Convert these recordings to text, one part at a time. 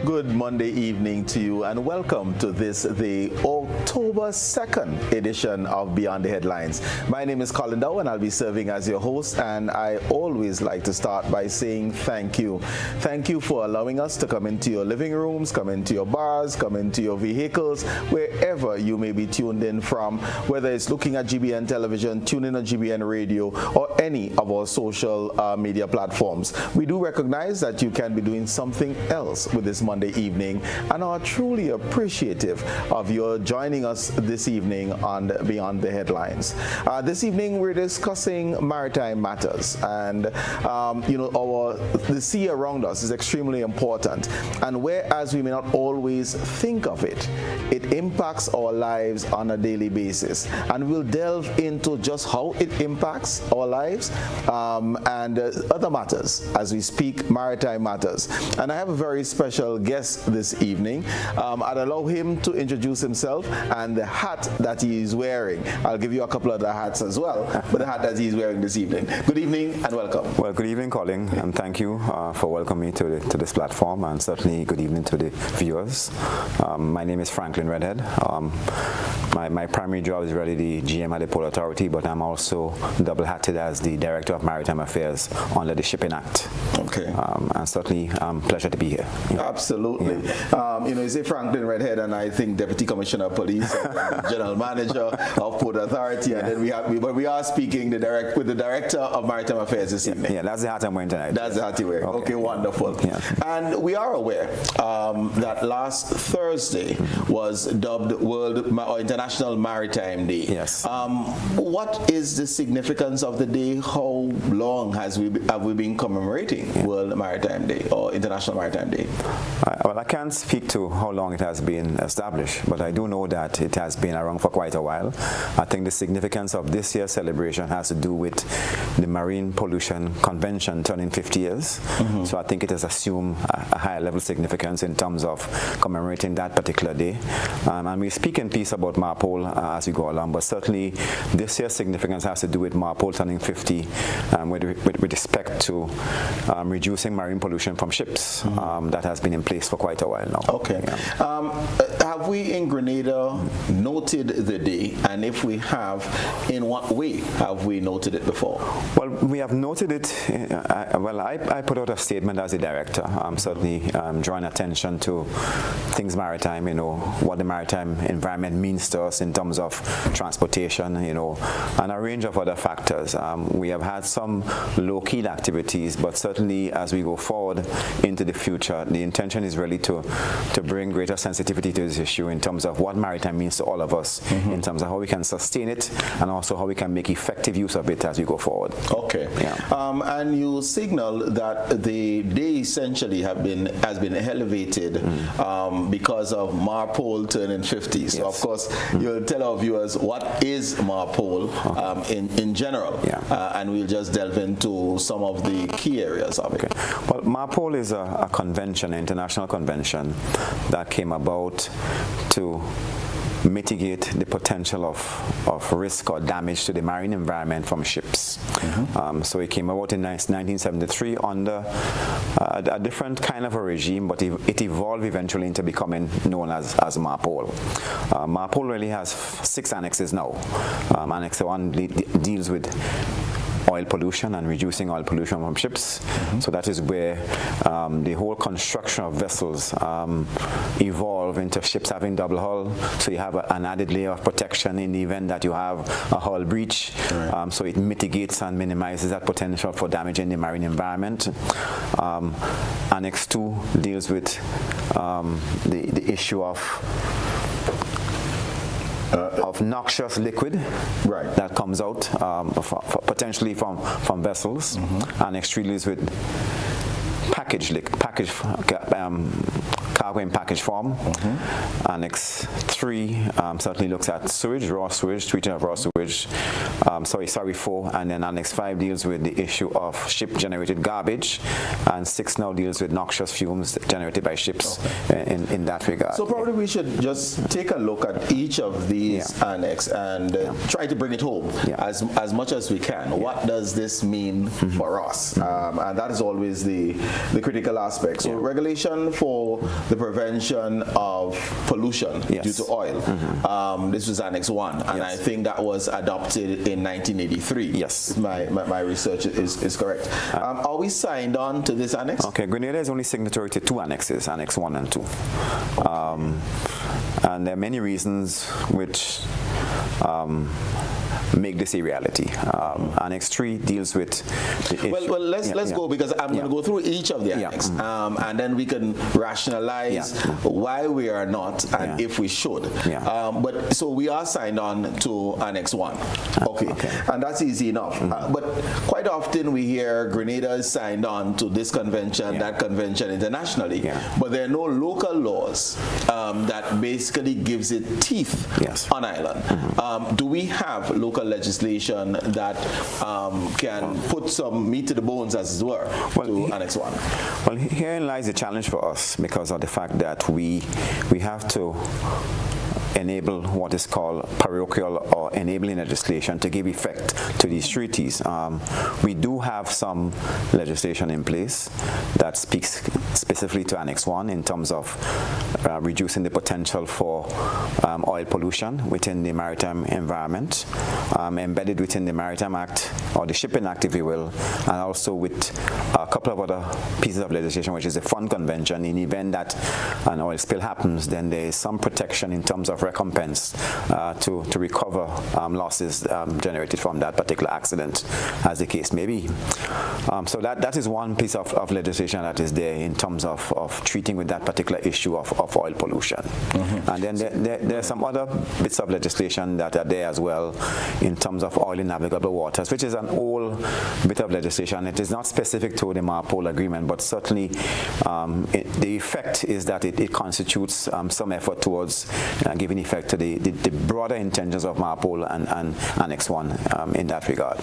Good Monday evening to you and welcome to the October 2nd edition of Beyond the Headlines. My name is Colin Dowe and I'll be serving as your host, and I always like to start by saying thank you. Thank you for allowing us to come into your living rooms, come into your bars, come into your vehicles, wherever you may be tuned in from, whether it's looking at GBN television, tuning on GBN radio, or any of our social media platforms. We do recognize that you can be doing something else with this Monday evening and are truly appreciative of your joining us this evening on Beyond the Headlines. This evening we're discussing maritime matters, and the sea around us is extremely important, and whereas we may not always think of it, it impacts our lives on a daily basis, and we'll delve into just how it impacts our lives and other matters as we speak maritime matters. And I have a very special guest this evening. I'd allow him to introduce himself and the hat that he is wearing. I'll give you a couple of the hats as well, but the hat that he's wearing this evening. Good evening and welcome. Well, good evening, Colin, and thank you for welcoming me to this platform, and certainly good evening to the viewers. My name is Franklyn Redhead. My primary job is really the GM at the Port Authority, but I'm also double-hatted as the Director of Maritime Affairs under the Shipping Act. Okay. And certainly, pleasure to be here. Absolutely. Yeah. You say Franklyn Redhead, and I think Deputy Commissioner of Police, General Manager of Port Authority, and then we are speaking with the Director of Maritime Affairs this evening. Yeah, that's the hat I'm wearing tonight. That's the hat you're wearing. Okay, wonderful. Yeah. And we are aware that last Thursday was dubbed International Maritime Day. Yes. What is the significance of the day? How long have we been commemorating World Maritime Day or International Maritime Day? Well, I can't speak to how long it has been established, but I do know that it has been around for quite a while. I think the significance of this year's celebration has to do with the Marine Pollution Convention turning 50 years. Mm-hmm. So I think it has assumed a higher level significance in terms of commemorating that particular day. And we speak in piece about MARPOL as we go along, but certainly this year's significance has to do with MARPOL turning 50 with respect to reducing marine pollution from ships. That has been in place for quite a while now. Okay. Yeah. Have we in Grenada noted the day, and if we have, in what way have we noted it before? Well, we have noted it. I put out a statement as a director, certainly drawing attention to things maritime, what the maritime environment means to us in terms of transportation, and a range of other factors. We have had some low-key activities, but certainly as we go forward into the future, the intention is really to bring greater sensitivity to this issue in terms of what maritime means to all of us, in terms of how we can sustain it and also how we can make effective use of it as we go forward. Okay. Yeah. And you signal that the day essentially has been elevated because of MARPOL turning 50. So of course you'll tell our viewers what is MARPOL in general, and we'll just delve into some of the key areas of it. Okay. Well, MARPOL is a convention, an international convention that came about to mitigate the potential of risk or damage to the marine environment from ships. So it came about in 1973 under a different kind of a regime, but it evolved eventually into becoming known as MARPOL. MARPOL really has 6 annexes now. Annex 1 deals with oil pollution and reducing oil pollution from ships. So that is where the whole construction of vessels evolve into ships having double hull. So you have an added layer of protection in the event that you have a hull breach. Right. So it mitigates and minimizes that potential for damage in the marine environment. Annex 2 deals with the issue of noxious liquid that comes out potentially from vessels. Annex 3 deals with cargo in package form. Annex 3 certainly looks at sewage, raw sewage, treatment of raw sewage. 4, and then Annex 5 deals with the issue of ship-generated garbage, and 6 now deals with noxious fumes generated by ships in that regard. So probably we should just take a look at each of these annex and try to bring it home as much as we can. What does this mean for us? And that is always the critical aspect. So regulation for the prevention of pollution due to oil. This was Annex 1, and I think that was adopted in 1983. Yes. My research is correct. Are we signed on to this annex? Okay, Grenada is only signatory to 2 annexes, Annex 1 and 2. And there are many reasons which make this a reality. Annex 3 deals with the issue. Well, let's go, because I'm going to go through each of the annex, and then we can rationalize why we are not and if we should. But so we are signed on to Annex 1. Okay. And that's easy enough. But quite often we hear Grenada is signed on to this convention, that convention internationally, but there are no local laws that basically gives it teeth on island. Do we have local legislation that can put some meat to the bones, as it were, to Annex 1? Well, herein lies the challenge for us, because of the fact that we have to enable what is called parochial or enabling legislation to give effect to these treaties. We do have some legislation in place that speaks specifically to Annex 1 in terms of reducing the potential for oil pollution within the maritime environment, embedded within the Maritime Act, or the Shipping Act, if you will, and also with a couple of other pieces of legislation, which is the Fund Convention. In the event that an oil spill happens, then there is some protection in terms of recompense to recover losses generated from that particular accident, as the case may be. So that is one piece of legislation that is there in terms of treating with that particular issue of oil pollution. And then there are some other bits of legislation that are there as well in terms of oil in navigable waters, which is an old bit of legislation. It is not specific to the MARPOL agreement, but certainly the effect is that it constitutes some effort towards giving effect to the broader intentions of MARPOL and Annex 1 in that regard.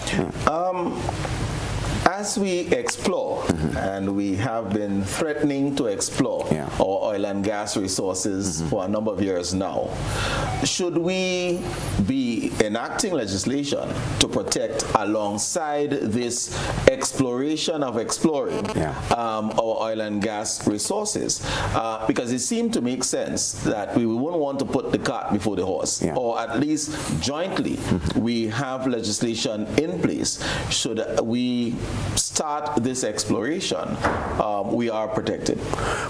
As we explore, and we have been threatening to explore our oil and gas resources for a number of years now, should we be enacting legislation to protect alongside this exploration of exploring our oil and gas resources? Because it seemed to make sense that we wouldn't want to put the cart before the horse, or at least jointly we have legislation in place. Should we start this exploration, we are protected?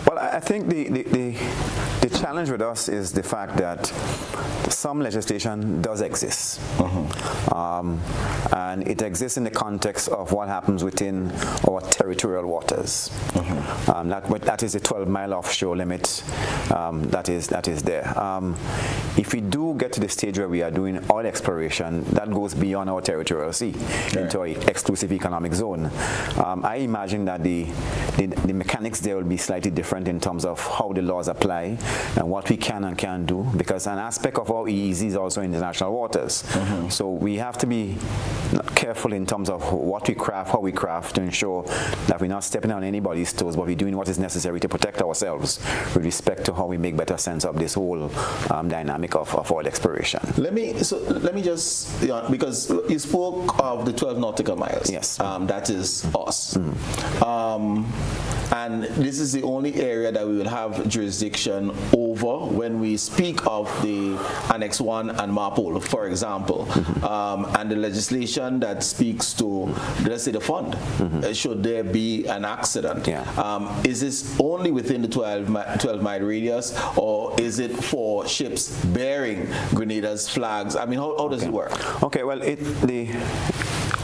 Well, I think the challenge with us is the fact that some legislation does exist. And it exists in the context of what happens within our territorial waters. That is the 12-mile offshore limit that is there. If we do get to the stage where we are doing oil exploration, that goes beyond our territorial sea into an exclusive economic zone. I imagine that the mechanics there will be slightly different in terms of how the laws apply and what we can and can't do, because an aspect of our EEZ is also international waters. So we have to be careful in terms of what we craft, how we craft, to ensure that we're not stepping on anybody's toes, but we're doing what is necessary to protect ourselves with respect to how we make better sense of this whole dynamic of oil exploration. Let me just, because you spoke of the 12 nautical miles. Yes. That is us. And this is the only area that we will have jurisdiction over when we speak of the Annex 1 and MARPOL, for example, and the legislation that speaks to, let's say, the fund. Should there be an accident? Is this only within the 12-mile radius, or is it for ships bearing Grenada's flags? I mean, how does it work? Okay, well, the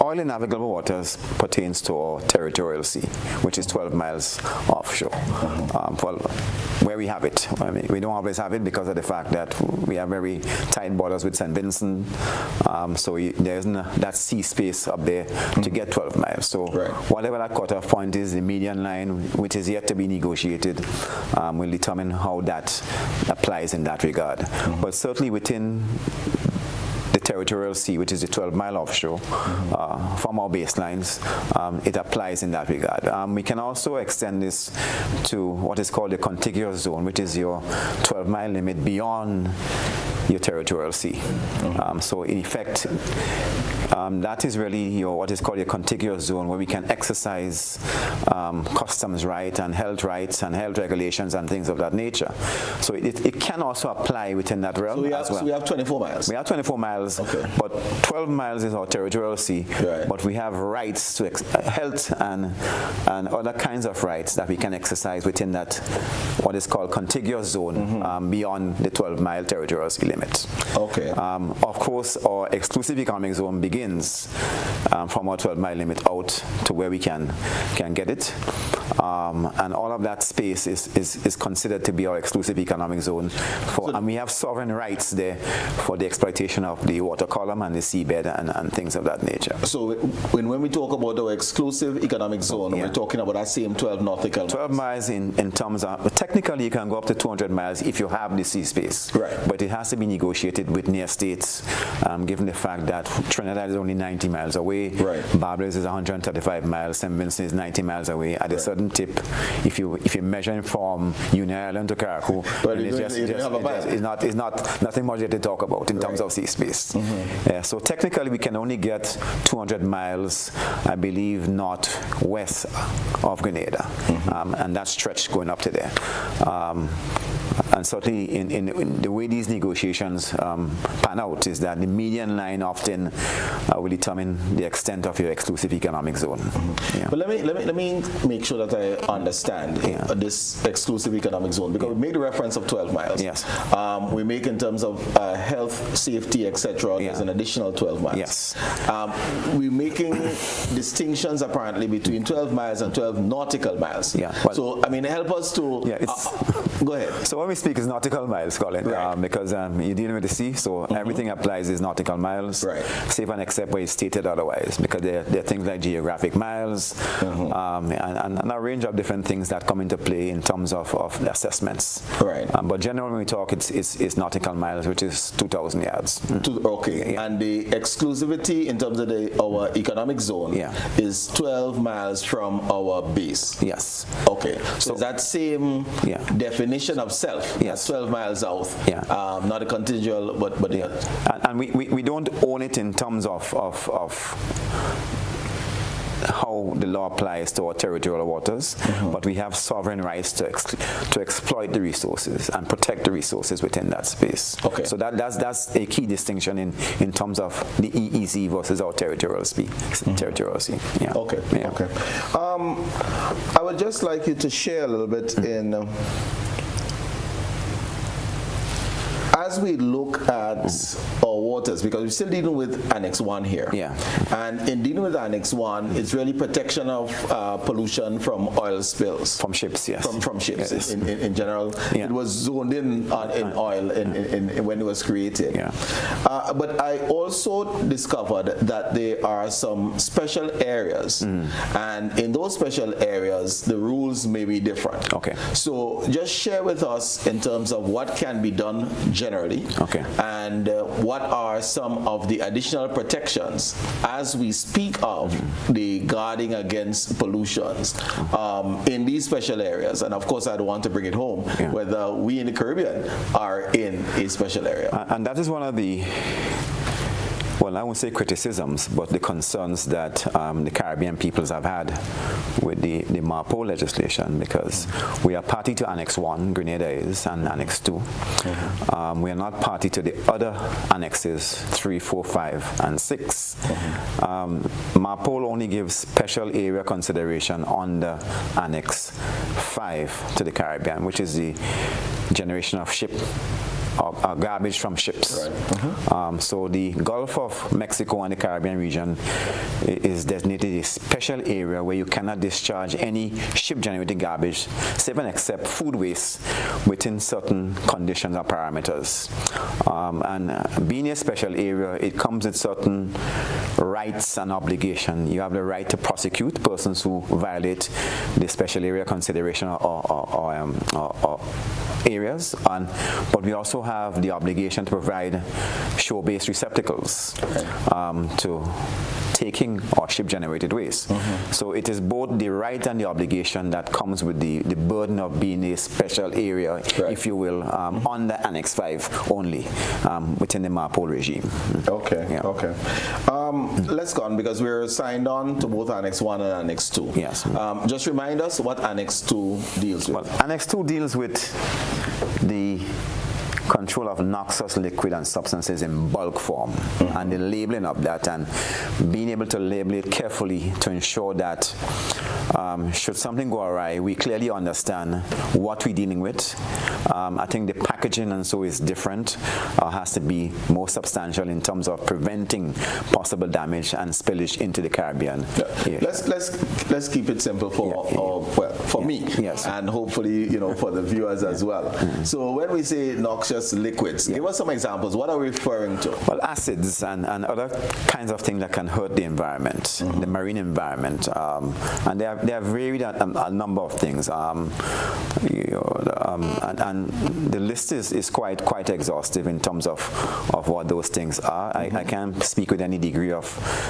oil in navigable waters pertains to our territorial sea, which is 12 miles offshore. Well, where we have it. I mean, we don't always have it because of the fact that we have very tight borders with St. Vincent, so there isn't that sea space up there to get 12 miles. So whatever that cutoff point is, the median line, which is yet to be negotiated, will determine how that applies in that regard. But certainly within the territorial sea, which is the 12-mile offshore, from our baselines, it applies in that regard. We can also extend this to what is called the contiguous zone, which is your 12-mile limit beyond your territorial sea. So in effect, that is really your what is called your contiguous zone, where we can exercise customs rights and health regulations and things of that nature. So it can also apply within that realm as well. So we have 24 miles. We have 24 miles, okay. But 12 miles is our territorial sea. Right. But we have rights to health and other kinds of rights that we can exercise within that what is called contiguous zone beyond the 12-mile territorial sea limit. Okay. Of course, our exclusive economic zone begins from our 12-mile limit out to where we can get it. And all of that space is considered to be our exclusive economic zone, and we have sovereign rights there for the exploitation of the water column and the seabed and things of that nature. So when we talk about our exclusive economic zone, we're talking about that same 12 nautical miles. 12 miles in terms of, technically you can go up to 200 miles if you have the sea space. Right. But it has to be negotiated with near states, given the fact that Trinidad is only 90 miles away, right. Barbados is 135 miles, St. Vincent is 90 miles away. At a certain tip, if you measure from Union Island to Caracou, it's not nothing much to talk about in terms of sea space. So technically we can only get 200 miles, I believe, northwest of Grenada, and that stretch going up to there. And certainly in the way these negotiations pan out is that the median line often will determine the extent of your exclusive economic zone. But let me make sure that I understand this exclusive economic zone, because we made a reference of 12 miles. Yes. We make in terms of health, safety, etc. There's an additional 12 miles. Yes. We're making distinctions apparently between 12 miles and 12 nautical miles. Yeah. Well, so I mean, help us to. Go ahead. So when we speak is nautical miles, Colin, because you're dealing with the sea, so everything applies is nautical miles, save and except where it's stated otherwise, because there are things like geographic miles and a range of different things that come into play in terms of assessments. Right. But generally when we talk, it's nautical miles, which is 2,000 yards. Okay. And the exclusivity in terms of our economic zone is 12 miles from our base. Yes. Okay. So that same definition of self. Yes. 12 miles out. Not a contingent, but And we don't own it in terms of how the law applies to our territorial waters, but we have sovereign rights to exploit the resources and protect the resources within that space. Okay. So that's a key distinction in terms of the EEZ versus our territorial sea. Yeah. Okay. Yeah. Okay. I would just like you to share a little bit in. As we look at our waters, because we're still dealing with Annex 1 here. And in dealing with Annex 1, it's really protection of pollution from oil spills. From ships, yes. From ships, yes. In general. It was zoned in oil when it was created. But I also discovered that there are some special areas. And in those special areas, the rules may be different. Okay. So just share with us in terms of what can be done generally, and what are some of the additional protections as we speak of the guarding against pollutions in these special areas. And of course, I don't want to bring it home whether we in the Caribbean are in a special area. And that is one of the, well, I won't say criticisms, but the concerns that the Caribbean peoples have had with the MARPO legislation, because we are party to Annex 1, Grenada is, and Annex 2. We are not party to the other annexes 3, 4, 5, and 6. MARPO only gives special area consideration under Annex 5 to the Caribbean, which is the generation of garbage from ships. So the Gulf of Mexico and the Caribbean region is designated a special area where you cannot discharge any ship-generated garbage, save and except food waste, within certain conditions or parameters. And being a special area, it comes with certain rights and obligation. You have the right to prosecute persons who violate the special area consideration or areas, but we also have the obligation to provide shore-based receptacles to taking or ship-generated waste. So it is both the right and the obligation that comes with the burden of being a special area, if you will, under Annex 5 only, within the MARPOL regime. Okay, okay. Let's go on, because we're signed on to both Annex 1 and Annex 2. Yes. Just remind us what Annex 2 deals with. Well, Annex 2 deals with the control of noxious liquid and substances in bulk form, and the labeling of that, and being able to label it carefully to ensure that should something go awry, we clearly understand what we're dealing with. I think the packaging and so is different, has to be more substantial in terms of preventing possible damage and spillage into the Caribbean. Yeah. Let's keep it simple for me, and hopefully for the viewers as well. So when we say noxious liquids, give us some examples. What are we referring to? Well, acids and other kinds of things that can hurt the environment, the marine environment, and they have varied a number of things. And the list is quite exhaustive in terms of what those things are. I can't speak with any degree of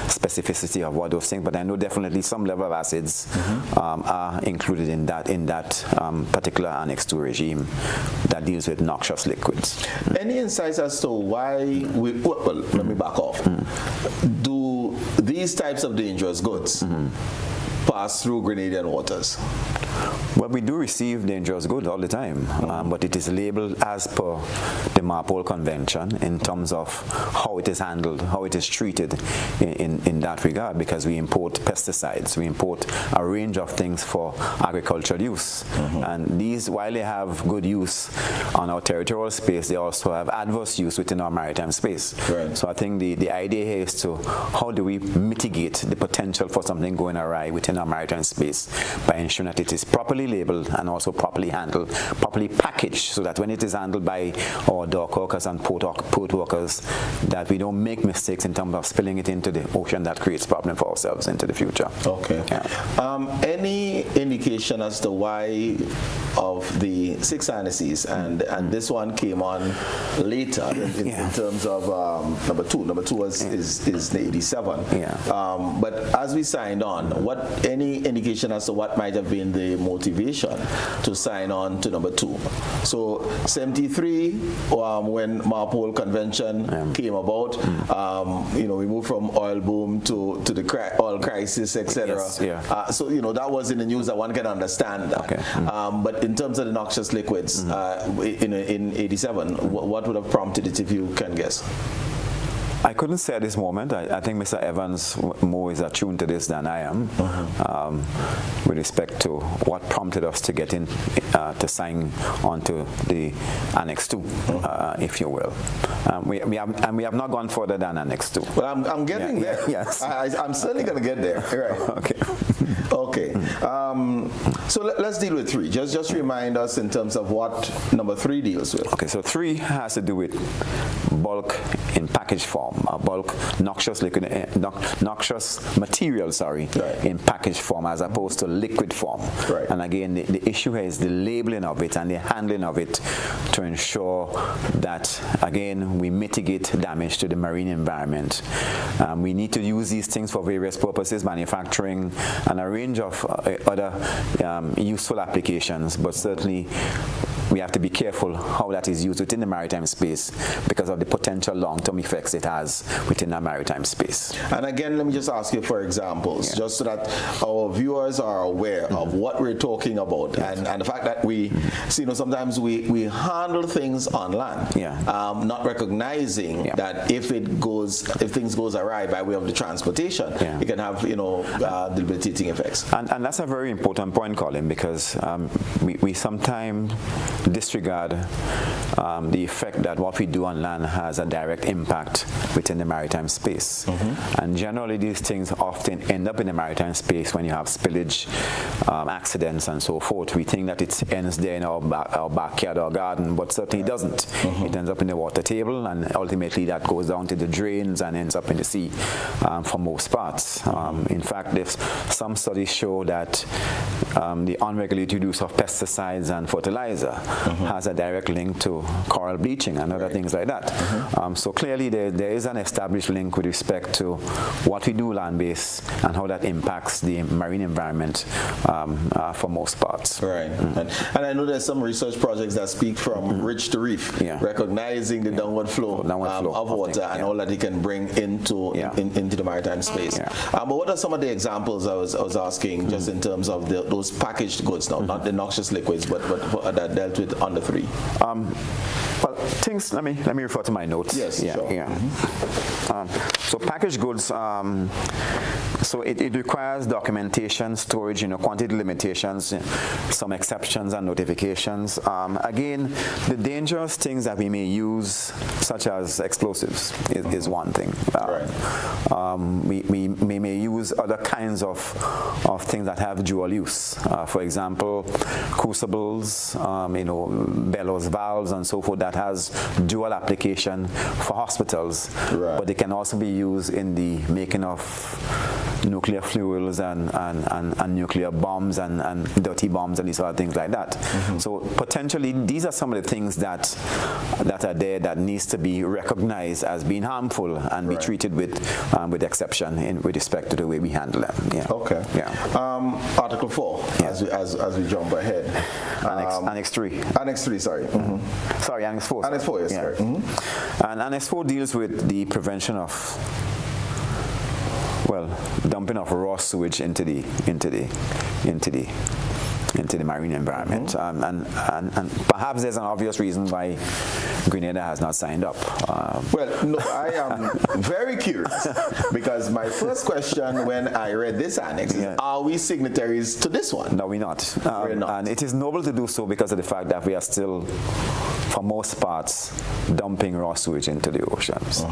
specificity of what those things, but I know definitely some level of acids are included in that particular Annex 2 regime that deals with noxious liquids. Any insights as to why let me back off. Do these types of dangerous goods pass through Grenadian waters? Well, we do receive dangerous goods all the time, but it is labeled as per the MARPOL Convention in terms of how it is handled, how it is treated in that regard, because we import pesticides, we import a range of things for agricultural use. And these, while they have good use on our territorial space, they also have adverse use within our maritime space. Right. So I think the idea here is to how do we mitigate the potential for something going awry within our maritime space by ensuring that it is properly labeled and also properly handled, properly packaged, so that when it is handled by our dock workers and port workers, that we don't make mistakes in terms of spilling it into the ocean that creates problem for ourselves into the future. Okay. Yeah. Any indication as to why of the 6 annecies, and this one came on later in terms of number 2? Number 2 is the 87. Yeah. But as we signed on, any indication as to what might have been the motivation to sign on to number 2? So 73, when MARPOL Convention came about, we moved from oil boom to the oil crisis, etc. So that was in the news that one can understand that. Okay. But in terms of the noxious liquids, in 87, what would have prompted it, if you can guess? I couldn't say at this moment. I think Mr. Evans more is attuned to this than I am, with respect to what prompted us to get in, to sign onto the Annex 2, if you will. We have not gone further than Annex 2. Well, I'm getting there. Yes. I'm certainly going to get there. Right. Okay. Okay. So let's deal with 3. Just remind us in terms of what number 3 deals with. Okay. So 3 has to do with bulk in package form, bulk noxious liquid, noxious material, in package form as opposed to liquid form. Right. And again, the issue here is the labeling of it and the handling of it to ensure that, again, we mitigate damage to the marine environment. We need to use these things for various purposes, manufacturing and a range of other useful applications, but certainly we have to be careful how that is used within the maritime space because of the potential long-term effects it has within the maritime space. And again, let me just ask you for examples, just so that our viewers are aware of what we're talking about, and the fact that we, sometimes we handle things on land, not recognizing that if things goes awry by way of the transportation, it can have debilitating effects. And that's a very important point, Colin, because we sometimes disregard the effect that what we do on land has a direct impact within the maritime space. And generally these things often end up in the maritime space when you have spillage, accidents and so forth. We think that it ends there in our backyard or garden, but certainly it doesn't. It ends up in the water table, and ultimately that goes down to the drains and ends up in the sea for most parts. In fact, some studies show that the unregulated use of pesticides and fertilizer has a direct link to coral bleaching and other things like that. So clearly there is an established link with respect to what we do land-based and how that impacts the marine environment for most parts. Right. And I know there's some research projects that speak from ridge to reef, recognizing the downward flow of water and all that it can bring into the maritime space. But what are some of the examples I was asking, just in terms of those packaged goods now, not the noxious liquids, but that dealt with under 3? Well, things. Let me refer to my notes. Yes. Sure. So packaged goods. So it requires documentation, storage, quantity limitations, some exceptions and notifications. Again, the dangerous things that we may use, such as explosives, is one thing. We may use other kinds of things that have dual use. For example, crucibles, bellows valves and so forth, that has dual application for hospitals, but they can also be used in the making of nuclear fuels and nuclear bombs and dirty bombs and these other things like that. So potentially these are some of the things that are there that needs to be recognized as being harmful and be treated with exception with respect to the way we handle them. Okay. Article 4, as we jump ahead. Annex 3. Annex 3, sorry. Sorry, Annex 4. Annex 4, yes, sorry. And Annex 4 deals with the prevention of dumping of raw sewage into the marine environment, and perhaps there's an obvious reason why Grenada has not signed up. No, I am very curious, because my first question when I read this annex is, are we signatories to this one? No, we're not. We're not. And it is noble to do so because of the fact that we are still, for most parts, dumping raw sewage into the oceans.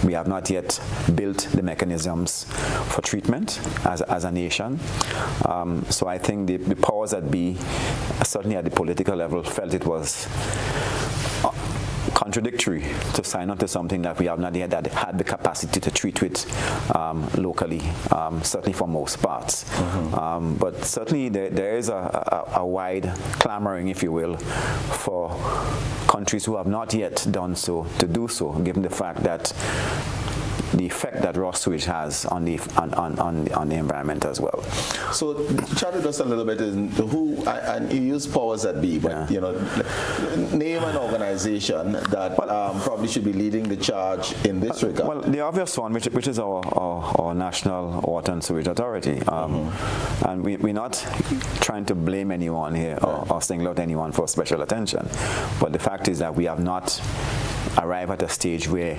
We have not yet built the mechanisms for treatment as a nation. So I think the powers that be, certainly at the political level, felt it was contradictory to sign up to something that we have not yet had the capacity to treat with locally, certainly for most parts. But certainly there is a wide clamoring, if you will, for countries who have not yet done so to do so, given the fact that the effect that raw sewage has on the environment as well. So chat with us a little bit who, and you use powers that be, but name an organization that probably should be leading the charge in this regard. Well, the obvious one, which is our National Water and Sewage Authority, and we're not trying to blame anyone here or single out anyone for special attention, but the fact is that we have not arrived at a stage where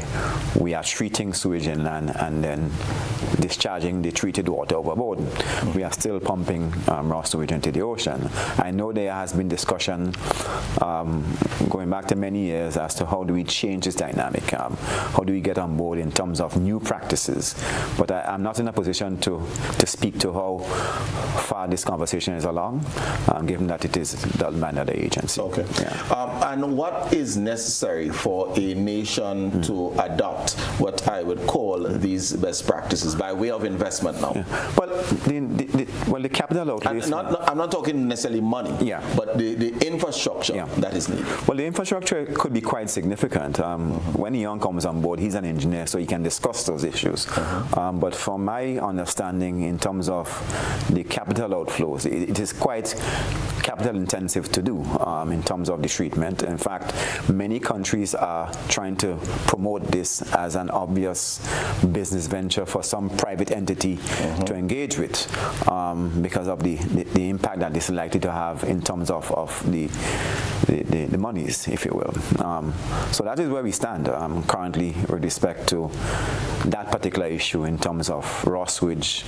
we are treating sewage inland and then discharging the treated water overboard. We are still pumping raw sewage into the ocean. I know there has been discussion going back to many years as to how do we change this dynamic, how do we get on board in terms of new practices, but I'm not in a position to speak to how far this conversation is along, given that it is done by another agency. Okay. And what is necessary for a nation to adopt what I would call these best practices by way of investment now? Well, the capital outlay. I'm not talking necessarily money, but the infrastructure that is needed. Well, the infrastructure could be quite significant. When Ian comes on board, he's an engineer, so he can discuss those issues. But from my understanding, in terms of the capital outflows, it is quite capital intensive to do in terms of the treatment. In fact, many countries are trying to promote this as an obvious business venture for some private entity to engage with, because of the impact that this is likely to have in terms of the monies, if you will. So that is where we stand currently with respect to that particular issue in terms of raw sewage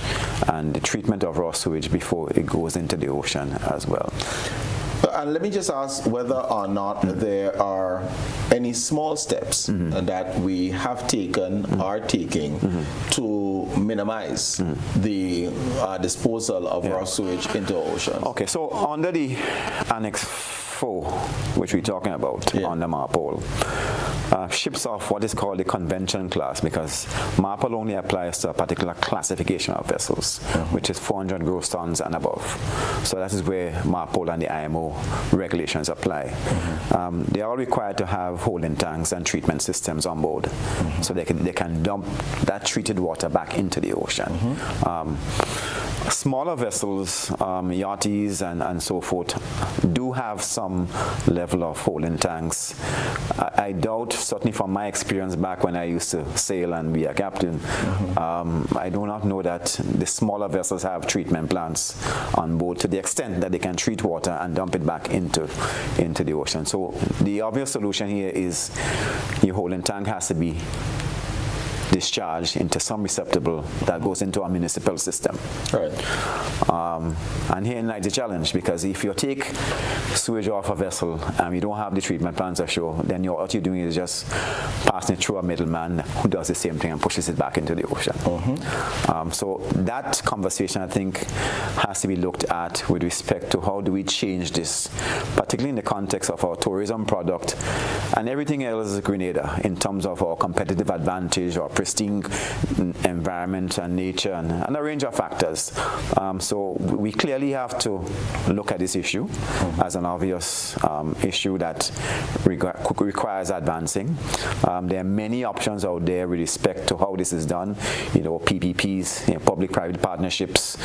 and the treatment of raw sewage before it goes into the ocean as well. And let me just ask whether or not there are any small steps that we have taken, are taking, to minimize the disposal of raw sewage into oceans. Okay, so under the Annex 4, which we're talking about on the MARPOL, ships of what is called the convention class, because MARPOL only applies to a particular classification of vessels, which is 400 gross tons and above. So that is where MARPOL and the IMO regulations apply. They are all required to have holding tanks and treatment systems on board, so they can dump that treated water back into the ocean. Smaller vessels, yachties and so forth, do have some level of holding tanks. I doubt, certainly from my experience back when I used to sail and be a captain, I do not know that the smaller vessels have treatment plants on board to the extent that they can treat water and dump it back into the ocean. So the obvious solution here is your holding tank has to be discharged into some receptacle that goes into a municipal system. Right. And here lies the challenge, because if you take sewage off a vessel and you don't have the treatment plants ashore, then what you're doing is just passing it through a middleman who does the same thing and pushes it back into the ocean. So that conversation, I think, has to be looked at with respect to how do we change this, particularly in the context of our tourism product and everything else Grenada, in terms of our competitive advantage or pristine environment and nature and a range of factors. So we clearly have to look at this issue as an obvious issue that requires advancing. There are many options out there with respect to how this is done, PPPs, public-private partnerships,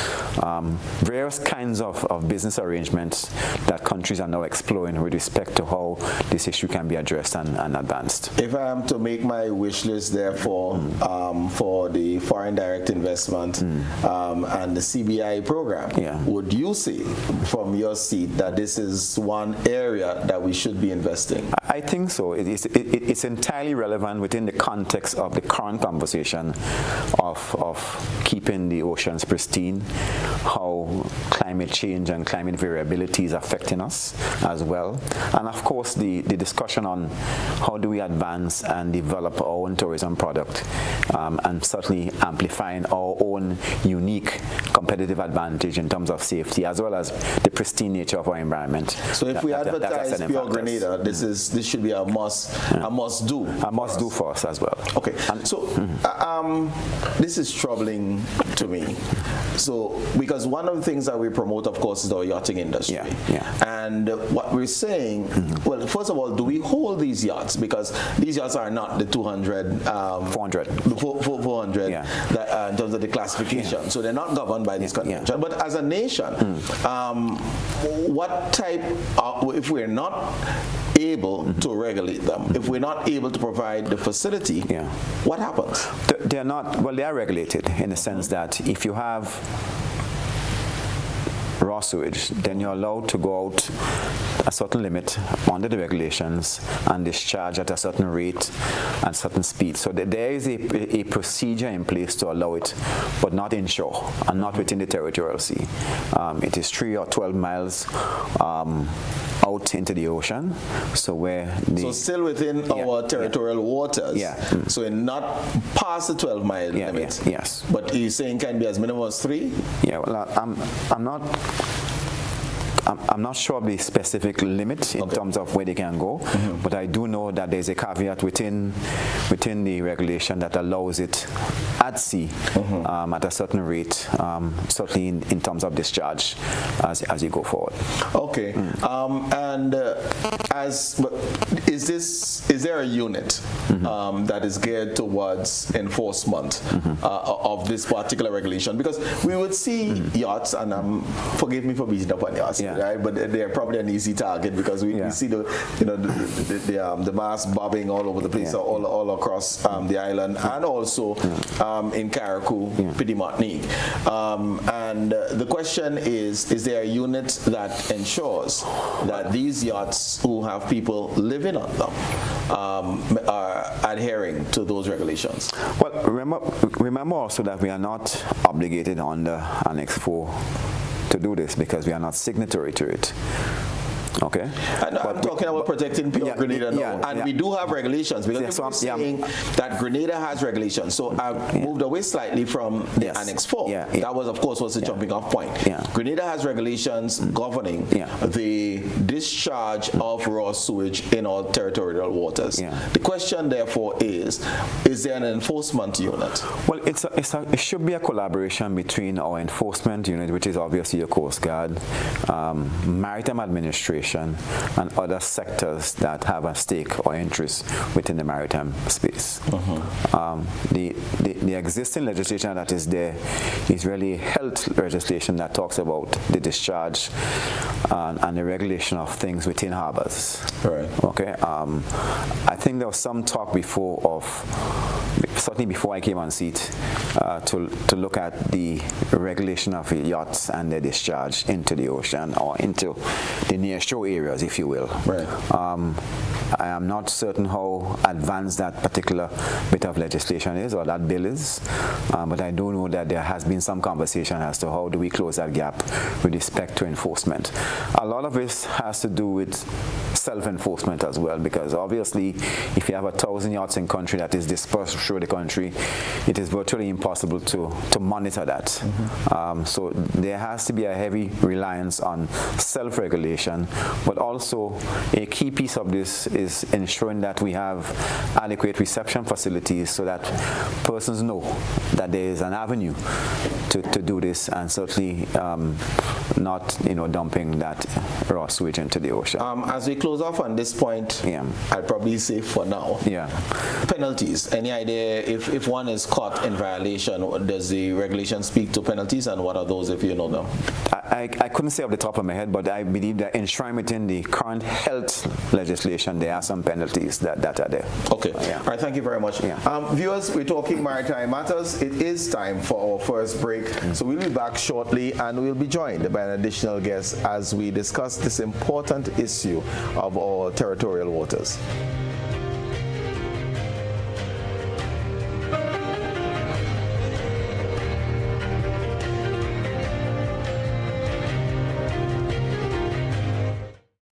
various kinds of business arrangements that countries are now exploring with respect to how this issue can be addressed and advanced. If I am to make my wish list, therefore, for the foreign direct investment and the CBI program, would you say from your seat that this is one area that we should be investing? I think so. It's entirely relevant within the context of the current conversation of keeping the oceans pristine, how climate change and climate variability is affecting us as well, and of course the discussion on how do we advance and develop our own tourism product, and certainly amplifying our own unique competitive advantage in terms of safety as well as the pristine nature of our environment. So if we advertise Pure Grenada, this should be a must do. A must do for us as well. Okay. So this is troubling to me. So because one of the things that we promote, of course, is our yachting industry. And what we're saying, well, first of all, do we hold these yachts? Because these yachts are not the 200, 400. The 400 that, in terms of the classification. So they're not governed by this convention. But as a nation, what type of, if we're not able to regulate them, if we're not able to provide the facility, what happens? They're not, well, they are regulated in the sense that if you have raw sewage, then you're allowed to go out a certain limit under the regulations and discharge at a certain rate and certain speed. So there is a procedure in place to allow it, but not inshore and not within the territorial sea. It is 3 or 12 miles out into the ocean. So still within our territorial waters. So not past the 12-mile limit. Yes. But you're saying can be as minimum as 3? Yeah. Well, I'm not sure of the specific limit in terms of where they can go, but I do know that there's a caveat within the regulation that allows it at sea at a certain rate, certainly in terms of discharge as you go forward. Okay. Is there a unit that is geared towards enforcement of this particular regulation? Because we would see yachts, and forgive me for beating up on yachts, right? But they're probably an easy target because we see the mast bobbing all over the place, all across the island, and also in Carriacou, Petit Martinique. And the question is there a unit that ensures that these yachts who have people living on them are adhering to those regulations? Well, remember also that we are not obligated under Annex 4 to do this because we are not signatory to it. Okay. I'm talking about protecting pure Grenada now, and we do have regulations, because I'm saying that Grenada has regulations. So I moved away slightly from the Annex 4. That was, of course, the jumping off point. Grenada has regulations governing the discharge of raw sewage in our territorial waters. The question, therefore, is there an enforcement unit? Well, it should be a collaboration between our enforcement unit, which is obviously your Coast Guard, Maritime Administration, and other sectors that have a stake or interest within the maritime space. The existing legislation that is there is really health legislation that talks about the discharge and the regulation of things within harbors. Right. Okay. I think there was some talk before certainly before I came on seat, to look at the regulation of yachts and their discharge into the ocean or into the near shore areas, if you will. Right. I am not certain how advanced that particular bit of legislation is, or that bill is, but I do know that there has been some conversation as to how do we close that gap with respect to enforcement. A lot of this has to do with self-enforcement as well, because obviously if you have 1,000 yachts in country that is dispersed through the country, it is virtually impossible to monitor that. So there has to be a heavy reliance on self-regulation, but also a key piece of this is ensuring that we have adequate reception facilities so that persons know that there is an avenue to do this, and certainly not dumping that raw sewage into the ocean. As we close off on this point, I'd probably say for now, penalties. Any idea if one is caught in violation, does the regulation speak to penalties, and what are those if you know them? I couldn't say off the top of my head, but I believe that enshrined within the current health legislation, there are some penalties that are there. Okay. All right, thank you very much. Viewers, we're talking Maritime Matters. It is time for our first break. So we'll be back shortly, and we'll be joined by an additional guest as we discuss this important issue of our territorial waters.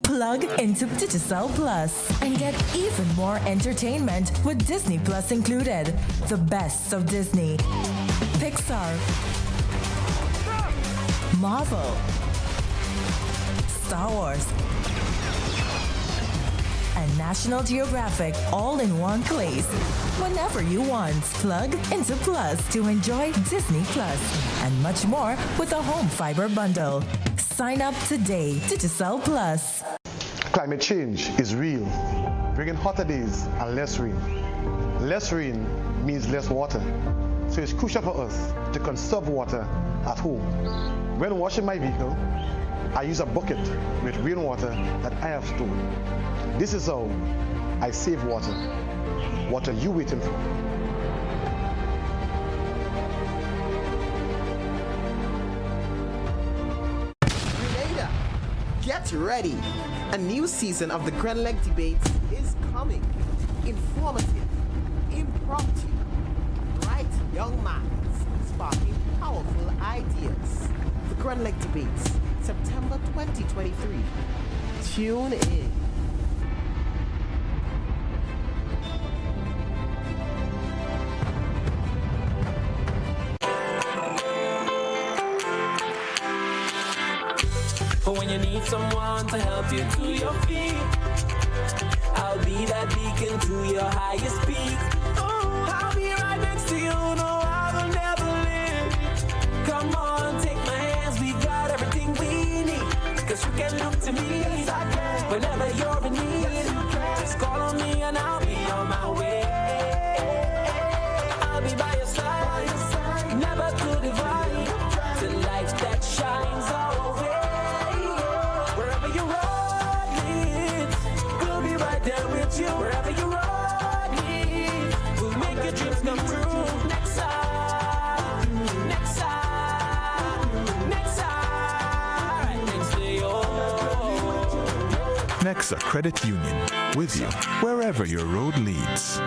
Plug into Digicel Plus and get even more entertainment with Disney Plus included. The best of Disney, Pixar, Marvel, Star Wars, and National Geographic all in one place. Whenever you want, plug into Plus to enjoy Disney Plus and much more with a home fiber bundle. Sign up today. Digicel Plus. Climate change is real, bringing hotter days and less rain. Less rain means less water, so it's crucial for us to conserve water at home. When washing my vehicle, I use a bucket with rainwater that I have stored. This is how I save water. What are you waiting for? Grenada, get ready. A new season of the Grenada debates is coming. Informative, impromptu, bright young minds sparking powerful ideas. The Grenada debates, September 2023. Tune in. But when you need someone to help you to your feet, I'll be that beacon to your highest peak. Oh, I'll be right next to you, no, I will never leave. Come on, take my hands, we got everything we need. Cause you can look to me, yes, I can. Whenever you're in need, yes, you can. Just call on me and I'll be on my way. I'll be by your side, never to divide. The light that shines our way. Wherever you ride me, we'll make your dreams come true. Next time, next time, next time, next day, Nexa Credit Union, with you wherever your road leads.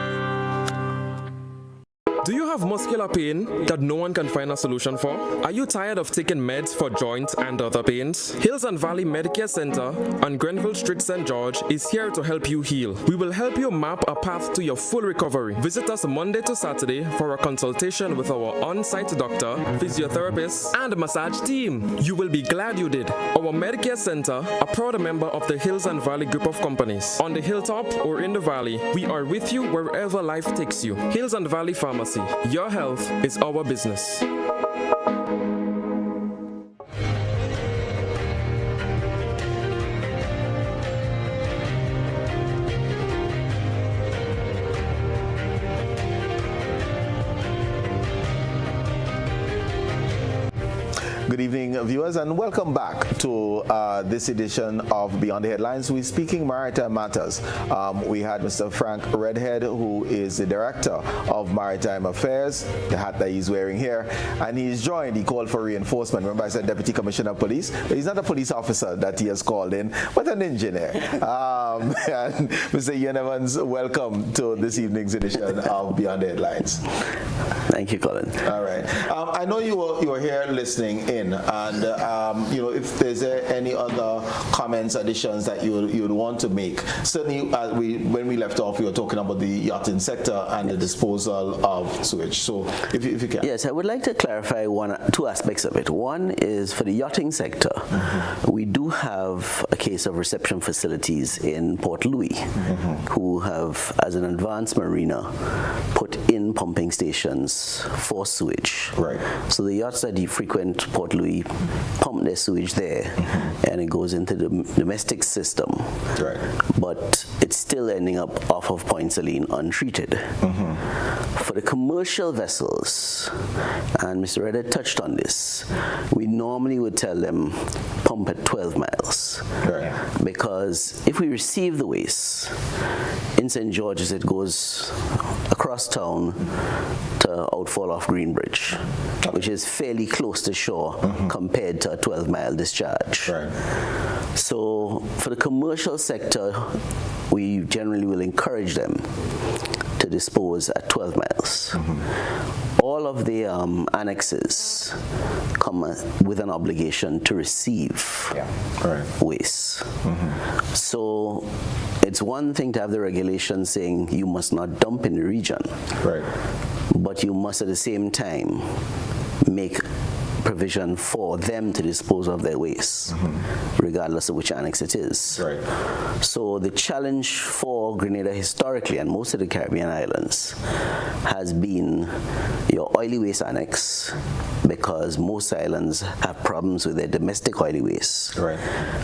Do you have have muscular pain that no one can find a solution for? Are you tired of taking meds for joint and other pains? Hills and Valley Medicare Center on Grenville Street, St. George is here to help you heal. We will help you map a path to your full recovery. Visit us Monday to Saturday for a consultation with our on-site doctor, physiotherapist, and massage team. You will be glad you did. Our Medicare Center, a proud member of the Hills and Valley group of companies. On the hilltop or in the valley, we are with you wherever life takes you. Hills and Valley Pharmacy. Your health is our business. Good evening, viewers, and welcome back to this edition of Beyond the Headlines. We're speaking maritime matters. We had Mr. Frank Redhead, who is the Director of Maritime Affairs, the hat that he's wearing here, and he's joined. He called for reinforcement. Remember, I said Deputy Commissioner of Police. He's not a police officer that he has called in, but an engineer. And Mr. Ian Evans, welcome to this evening's edition of Beyond the Headlines. Thank you, Colin. All right. I know you were here listening in, and if there's any other comments, additions that you would want to make. Certainly, when we left off, we were talking about the yachting sector and the disposal of sewage. So, if you can. Yes, I would like to clarify two aspects of it. One is for the yachting sector. We do have a case of reception facilities in Port Louis, who have, as an advanced marina, put in pumping stations for sewage. Right. So the yachts that frequent Port Louis pump their sewage there, and it goes into the domestic system. Right. But it's still ending up off of Point Saline untreated. For the commercial vessels, and Mr. Redhead touched on this, we normally would tell them pump at 12 miles. Right. Because if we receive the waste in St. George's, it goes across town to outfall off Greenbridge, which is fairly close to shore compared to a 12-mile discharge. Right. So for the commercial sector, we generally will encourage them to dispose at 12 miles. All of the annexes come with an obligation to receive waste. So it's one thing to have the regulation saying you must not dump in the region, but you must at the same time make provision for them to dispose of their waste, regardless of which annex it is. Right. So the challenge for Grenada historically, and most of the Caribbean islands, has been your oily waste annex, because most islands have problems with their domestic oily waste. Right.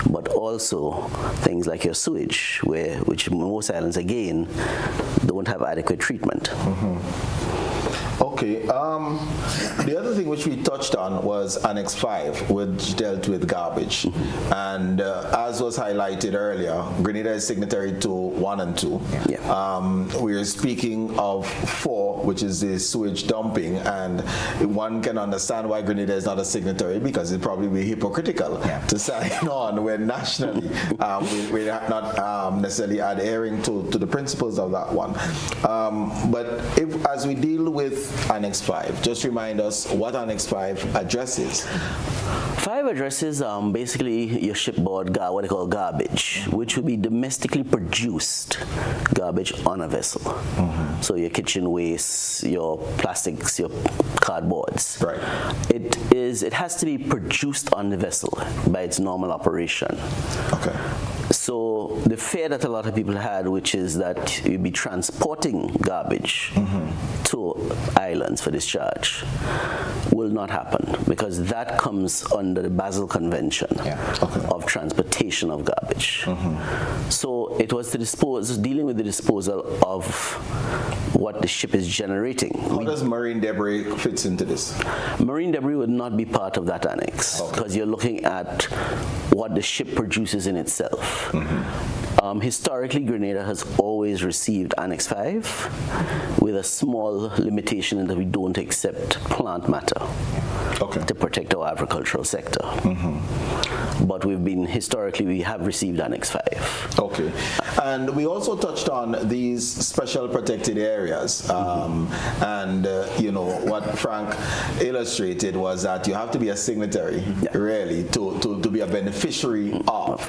But also things like your sewage, which most islands, again, don't have adequate treatment. Okay. The other thing which we touched on was Annex 5, which dealt with garbage. And as was highlighted earlier, Grenada is signatory to 1 and 2. We are speaking of 4, which is the sewage dumping. And one can understand why Grenada is not a signatory, because it'd probably be hypocritical to sign on when nationally we're not necessarily adhering to the principles of that one. But as we deal with Annex 5, just remind us what Annex 5 addresses. 5 addresses basically your shipboard, what they call garbage, which would be domestically produced garbage on a vessel. So your kitchen waste, your plastics, your cardboards. Right. It has to be produced on the vessel by its normal operation. Okay. So the fear that a lot of people had, which is that you'd be transporting garbage to islands for discharge, will not happen, because that comes under the Basel Convention of transportation of garbage. So it was dealing with the disposal of what the ship is generating. How does marine debris fit into this? Marine debris would not be part of that annex, because you're looking at what the ship produces in itself. Historically, Grenada has always received Annex 5 with a small limitation in that we don't accept plant matter to protect our agricultural sector. But historically, we have received Annex 5. Okay. And we also touched on these special protected areas. And, what Frank illustrated was that you have to be a signatory, really, to be a beneficiary of.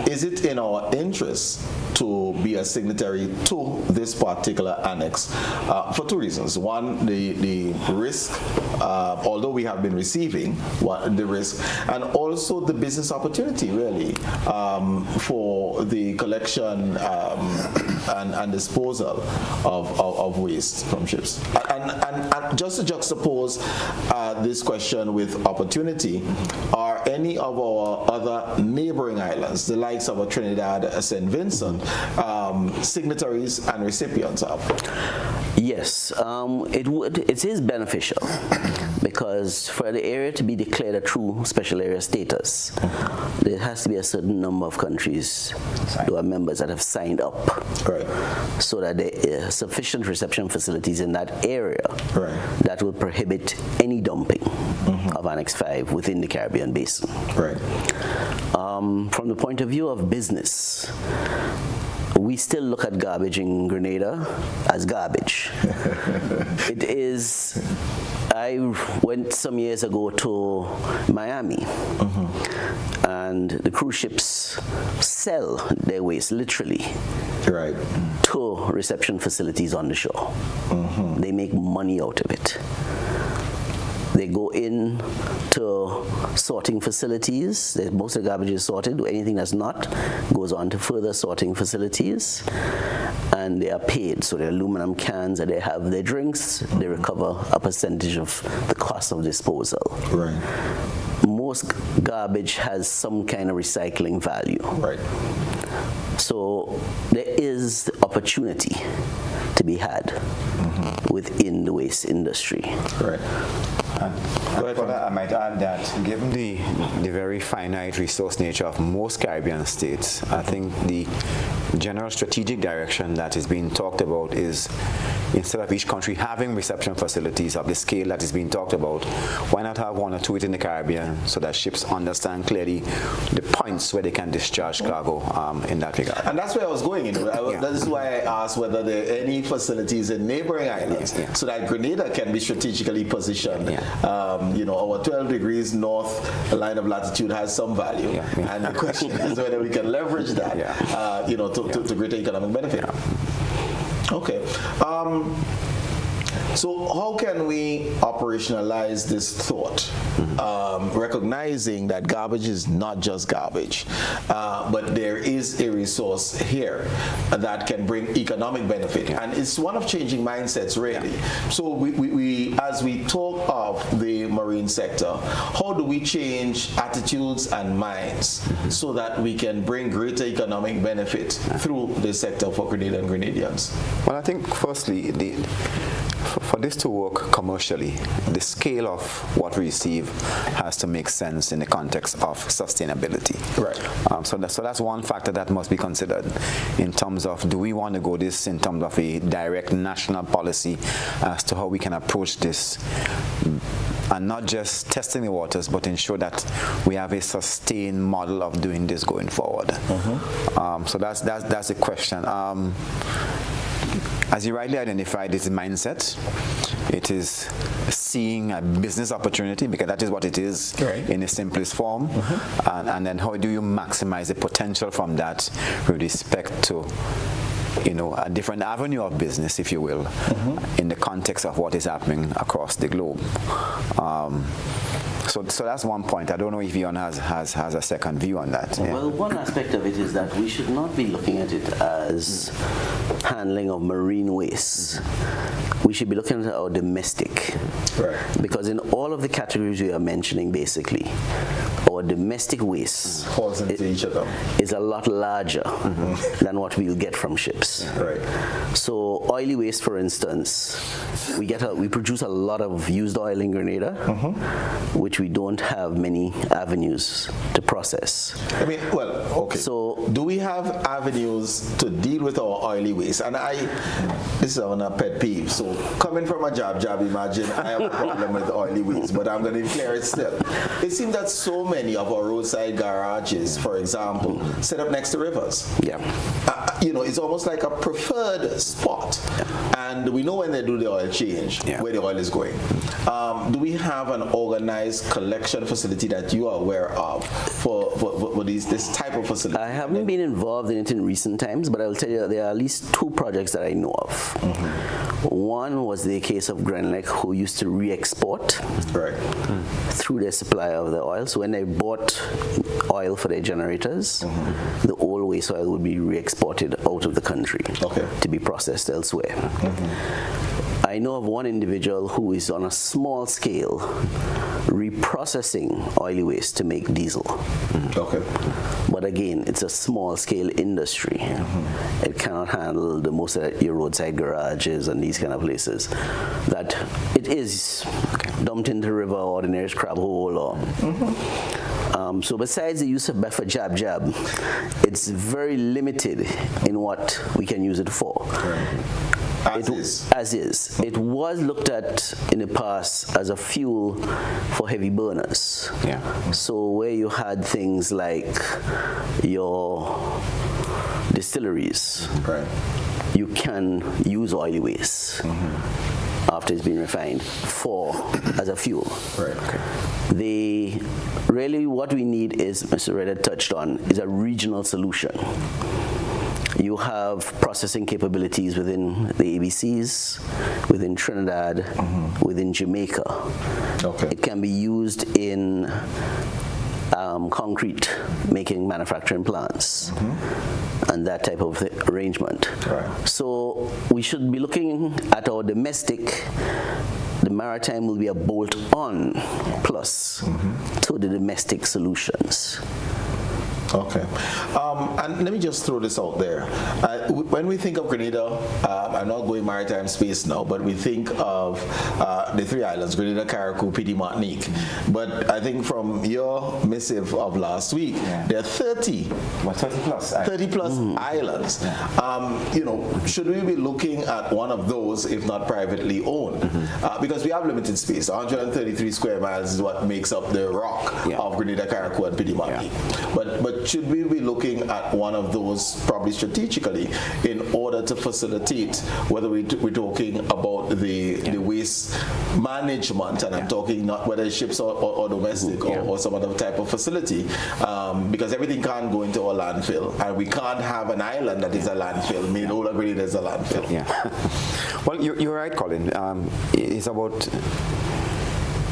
Is it in our interest to be a signatory to this particular annex for two reasons? One, the risk, although we have been receiving the risk, and also the business opportunity, really, for the collection and disposal of waste from ships. And just to juxtapose this question with opportunity, are any of our other neighboring islands, the likes of Trinidad, St. Vincent, signatories and recipients of? Yes, it is beneficial because for the area to be declared a true special area status, there has to be a certain number of countries who are members that have signed up, so that there are sufficient reception facilities in that area that will prohibit any dumping of Annex 5 within the Caribbean basin. From the point of view of business, we still look at garbage in Grenada as garbage. It is. I went some years ago to Miami, and the cruise ships sell their waste literally to reception facilities on the shore. They make money out of it. They go in to sorting facilities. Most of the garbage is sorted. Anything that's not goes on to further sorting facilities, and they are paid. So the aluminum cans that they have their drinks, they recover a percentage of the cost of disposal. Most garbage has some kind of recycling value. So there is the opportunity to be had within the waste industry. I might add that given the very finite resource nature of most Caribbean states, I think the general strategic direction that is being talked about is, instead of each country having reception facilities of the scale that is being talked about, why not have one or two within the Caribbean so that ships understand clearly the points where they can discharge cargo in that regard. And that's where I was going into. That is why I asked whether there are any facilities in neighboring islands so that Grenada can be strategically positioned. Our 12 degrees north line of latitude has some value, and the question is whether we can leverage that, to greater economic benefit. Okay. So how can we operationalize this thought, recognizing that garbage is not just garbage, but there is a resource here that can bring economic benefit, and it's one of changing mindsets, really. So we as we talk of the marine sector, how do we change attitudes and minds so that we can bring greater economic benefit through this sector for Grenada and Grenadians? Well, I think firstly, for this to work commercially, the scale of what we receive has to make sense in the context of sustainability. So that's one factor that must be considered in terms of, do we want to go this in terms of a direct national policy as to how we can approach this, and not just testing the waters, but ensure that we have a sustained model of doing this going forward. So that's the question. As you rightly identified, it's a mindset. It is seeing a business opportunity, because that is what it is in its simplest form. And then how do you maximize the potential from that with respect to a different avenue of business, if you will, in the context of what is happening across the globe. So that's one point. I don't know if Ian has a second view on that. Well, one aspect of it is that we should not be looking at it as handling of marine waste. We should be looking at our domestic. Because in all of the categories we are mentioning, basically, our domestic waste falls into each of them. Is a lot larger than what we'll get from ships. So oily waste, for instance, we produce a lot of used oil in Grenada, which we don't have many avenues to process. So do we have avenues to deal with our oily waste? And this is on a pet peeve. So coming from a job, imagine I have a problem with oily waste, but I'm going to declare it still. It seems that so many of our roadside garages, for example, set up next to rivers. Yeah. It's almost like a preferred spot. And we know when they do the oil change, where the oil is going. Do we have an organized collection facility that you are aware of for this type of facility? I haven't been involved in it in recent times, but I will tell you there are at least 2 projects that I know of. One was the case of Grenada, who used to re-export through their supply of the oil. So when they bought oil for their generators, the old waste oil would be re-exported out of the country to be processed elsewhere. I know of one individual who is on a small scale reprocessing oily waste to make diesel. But again, it's a small scale industry. It cannot handle the most of your roadside garages and these kind of places. That it is dumped into the river or the nearest crab hole. Or, so besides the use of for jab, it's very limited in what we can use it for. As is. It was looked at in the past as a fuel for heavy burners. So where you had things like your distilleries, you can use oily waste after it's been refined as a fuel. Really what we need is, Mr. Redhead touched on, is a regional solution. You have processing capabilities within the ABCs, within Trinidad, within Jamaica. It can be used in concrete making manufacturing plants and that type of arrangement. So we should be looking at our domestic. The Maritime will be a bolt-on plus to the domestic solutions. And let me just throw this out there. When we think of Grenada, I'm not going maritime space now, but we think of the 3 islands, Grenada, Carriacou, Petit Martinique. But I think from your missive of last week, there are 30 plus islands. Should we be looking at one of those, if not privately owned? Because we have limited space. 133 square miles is what makes up the rock of Grenada, Carriacou, and Petit Martinique. But should we be looking at one of those probably strategically in order to facilitate whether we're talking about the waste management, and I'm talking not whether it's ships or domestic or some other type of facility, because everything can't go into a landfill, and we can't have an island that is a landfill. I mean, all of Grenada is a landfill. Well, you're right, Colin. It's about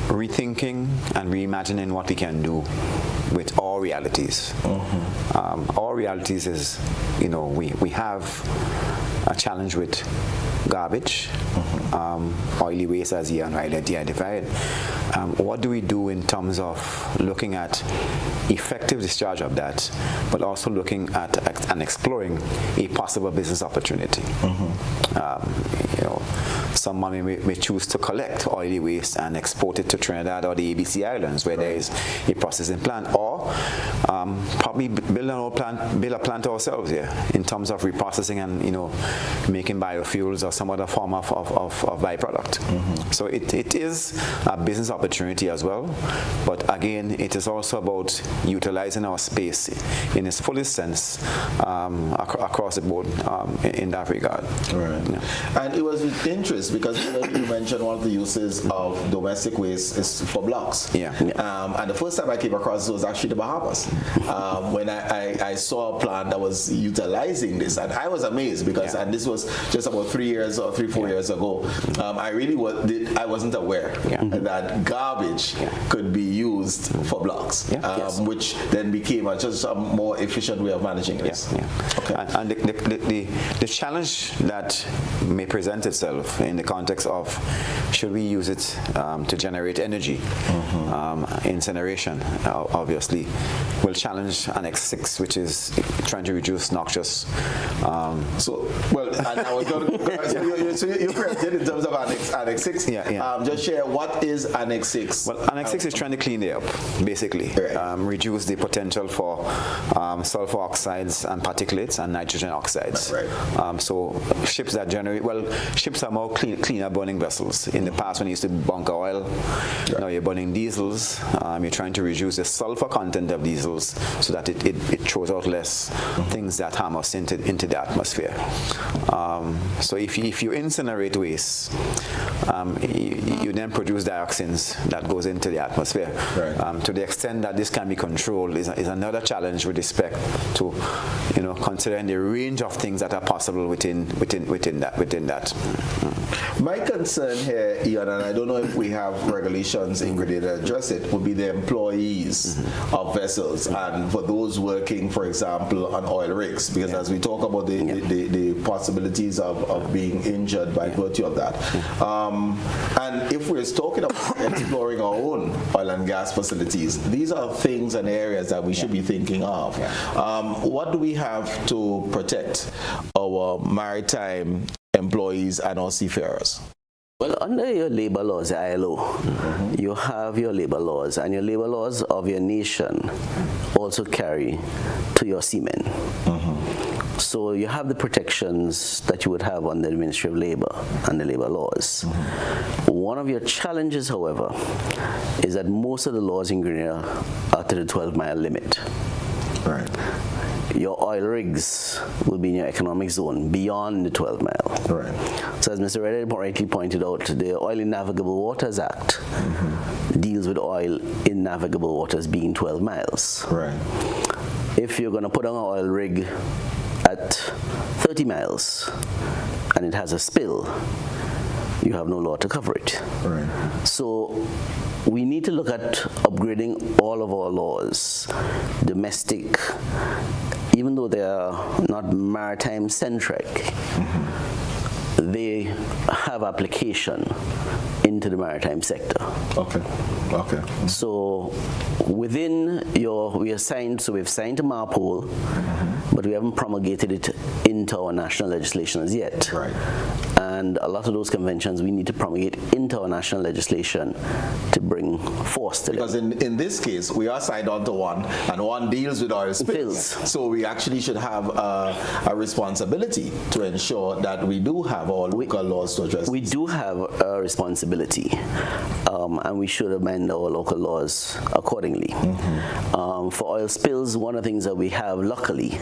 rethinking and reimagining what we can do with all realities. All realities is, we have a challenge with garbage, oily waste as Ian rightly identified. What do we do in terms of looking at effective discharge of that, but also looking at and exploring a possible business opportunity? Someone may choose to collect oily waste and export it to Trinidad or the ABC Islands, where there is a processing plant, or probably build a plant ourselves here in terms of reprocessing and making biofuels or some other form of byproduct. So it is a business opportunity as well, but again, it is also about utilizing our space in its fullest sense across the board in that regard. And it was with interest because you mentioned one of the uses of domestic waste is for blocks. And the first time I came across it was actually the Bahamas, when I saw a plant that was utilizing this, and I was amazed because, and this was just about 4 years ago. I wasn't aware that garbage could be used for blocks, which then became just a more efficient way of managing this. And the challenge that may present itself in the context of should we use it to generate energy, incineration obviously will challenge Annex 6, which is trying to reduce noxious. So I was going to, so you're correct in terms of Annex 6. Just share what is Annex Annex 6? Well, Annex 6 is trying to clean it up, basically. Right. Reduce the potential for sulfur oxides and particulates and nitrogen oxides. Right. So ships that generate, ships are more cleaner burning vessels. In the past, when you used to bunker oil, now you're burning diesels. You're trying to reduce the sulfur content of diesels so that it throws out less things that harm us into the atmosphere. So if you incinerate waste, you then produce dioxins that goes into the atmosphere. Right. To the extent that this can be controlled is another challenge with respect to, considering the range of things that are possible within that. My concern here, Ian, and I don't know if we have regulations in Grenada that address it, would be the employees of vessels and for those working, for example, on oil rigs, because as we talk about the possibilities of being injured by virtue of that. And if we're talking about exploring our own oil and gas facilities, these are things and areas that we should be thinking of. What do we have to protect our maritime employees and our seafarers? Well, under your labor laws, the ILO, you have your labor laws, and your labor laws of your nation also carry to your seamen. So you have the protections that you would have under the Ministry of Labor and the labor laws. One of your challenges, however, is that most of the laws in Grenada are to the 12-mile limit. Right. Your oil rigs will be in your economic zone beyond the 12 mile. Right. So as Mr. Redhead rightly pointed out, the Oil in Navigable Waters Act deals with oil in navigable waters being 12 miles. Right. If you're going to put on an oil rig at 30 miles and it has a spill, you have no law to cover it. Right. So we need to look at upgrading all of our laws, domestic, even though they are not maritime centric, they have application into the maritime sector. Okay. So within we've signed to MARPOL, but we haven't promulgated it into our national legislation as yet. Right. And a lot of those conventions we need to promulgate into our national legislation to bring force to because them. Because in this case, we are signed on to one, and one deals with oil spills. So we actually should have a responsibility to ensure that we do have our local laws to address. We do have a responsibility, and we should amend our local laws accordingly. For oil spills, one of the things that we have luckily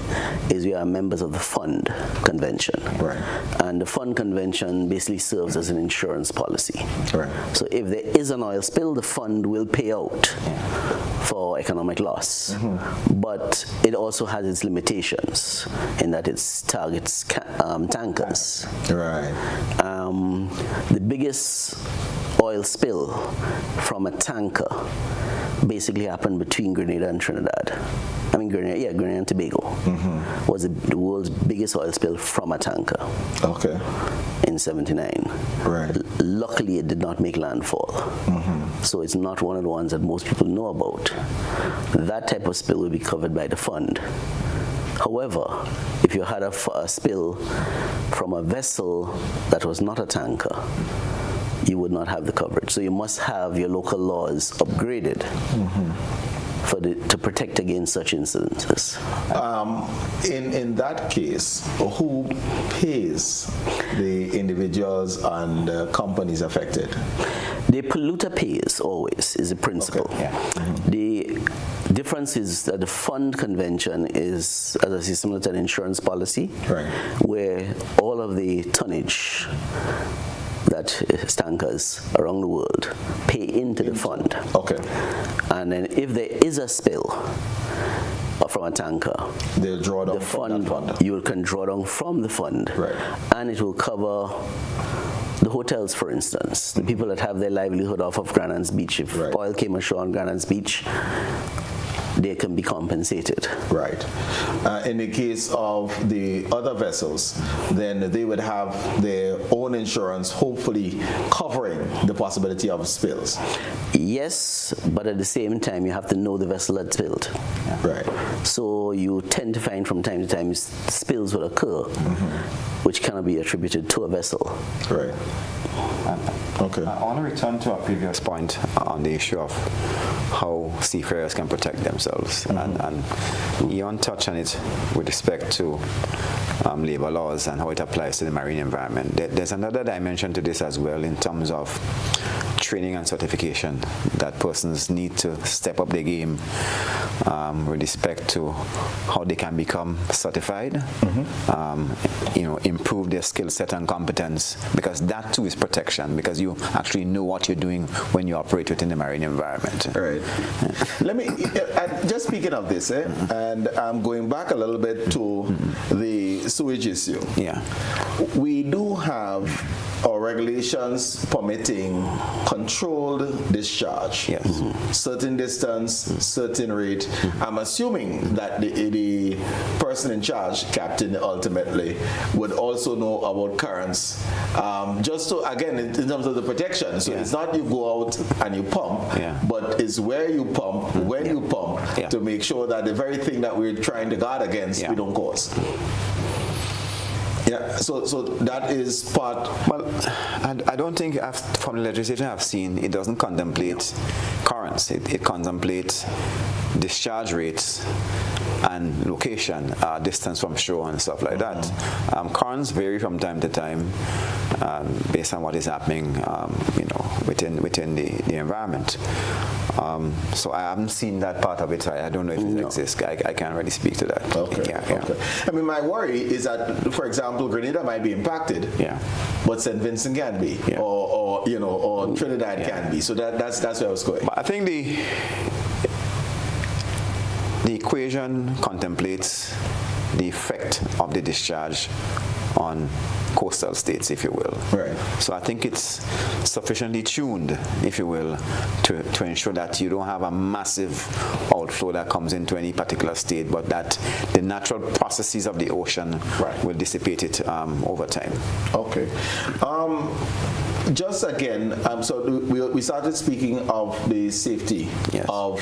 is we are members of the Fund Convention. Right. And the Fund Convention basically serves as an insurance policy. Right. So if there is an oil spill, the fund will pay out for economic loss. But it also has its limitations in that it targets tankers. Right. The biggest oil spill from a tanker basically happened between Grenada and Trinidad. Grenada and Tobago was the world's biggest oil spill from a tanker. Okay. In '79. Right. Luckily, it did not make landfall. So it's not one of the ones that most people know about. That type of spill will be covered by the fund. However, if you had a spill from a vessel that was not a tanker, you would not have the coverage. So you must have your local laws upgraded to protect against such incidences. In that case, who pays the individuals and companies affected? The polluter pays always is the principle. Okay. The difference is that the Fund Convention is, as I say, similar to an insurance policy, right, where all of the tonnage that tankers around the world pay into the fund. Okay. And then if there is a spill from a tanker, they'll draw down from that fund. You can draw down from the fund. Right. And it will cover the hotels, for instance, the people that have their livelihood off of Grenada's beach. If oil came ashore on Grenada's beach, they can be compensated. Right. In the case of the other vessels, then they would have their own insurance, hopefully covering the possibility of spills. Yes, but at the same time, you have to know the vessel that spilled. Right. So you tend to find from time to time spills will occur, which cannot be attributed to a vessel. Right. Okay. I want to return to our previous point on the issue of how seafarers can protect themselves, and Ian touched on it with respect to labor laws and how it applies to the marine environment. There's another dimension to this as well in terms of training and certification that persons need to step up their game with respect to how they can become certified, improve their skill set and competence, because that too is protection, because you actually know what you're doing when you operate within the marine environment. Right. Let me, just speaking of this, and I'm going back a little bit to the sewage issue. Yeah. We do have our regulations permitting controlled discharge. Yes. Certain distance, certain rate. I'm assuming that the person in charge, captain ultimately, would also know about currents. Just so, again, in terms of the protection. So it's not you go out and you pump, but it's where you pump, when you pump, to make sure that the very thing that we're trying to guard against, we don't cause. Yeah, so that is part. Well, I don't think from the legislation I've seen, it doesn't contemplate currents. It contemplates discharge rates and location, distance from shore and stuff like that. Currents vary from time to time based on what is happening, within the environment. So I haven't seen that part of it. I don't know if it exists. I can't really speak to that. Okay. I mean, my worry is that, for example, Grenada might be impacted, but St. Vincent can be, or Trinidad can be. So that's where I was going. But I think the equation contemplates the effect of the discharge on coastal states, if you will. Right. So I think it's sufficiently tuned, if you will, to ensure that you don't have a massive outflow that comes into any particular state, but that the natural processes of the ocean will dissipate it over time. Okay. Just again, so we started speaking of the safety of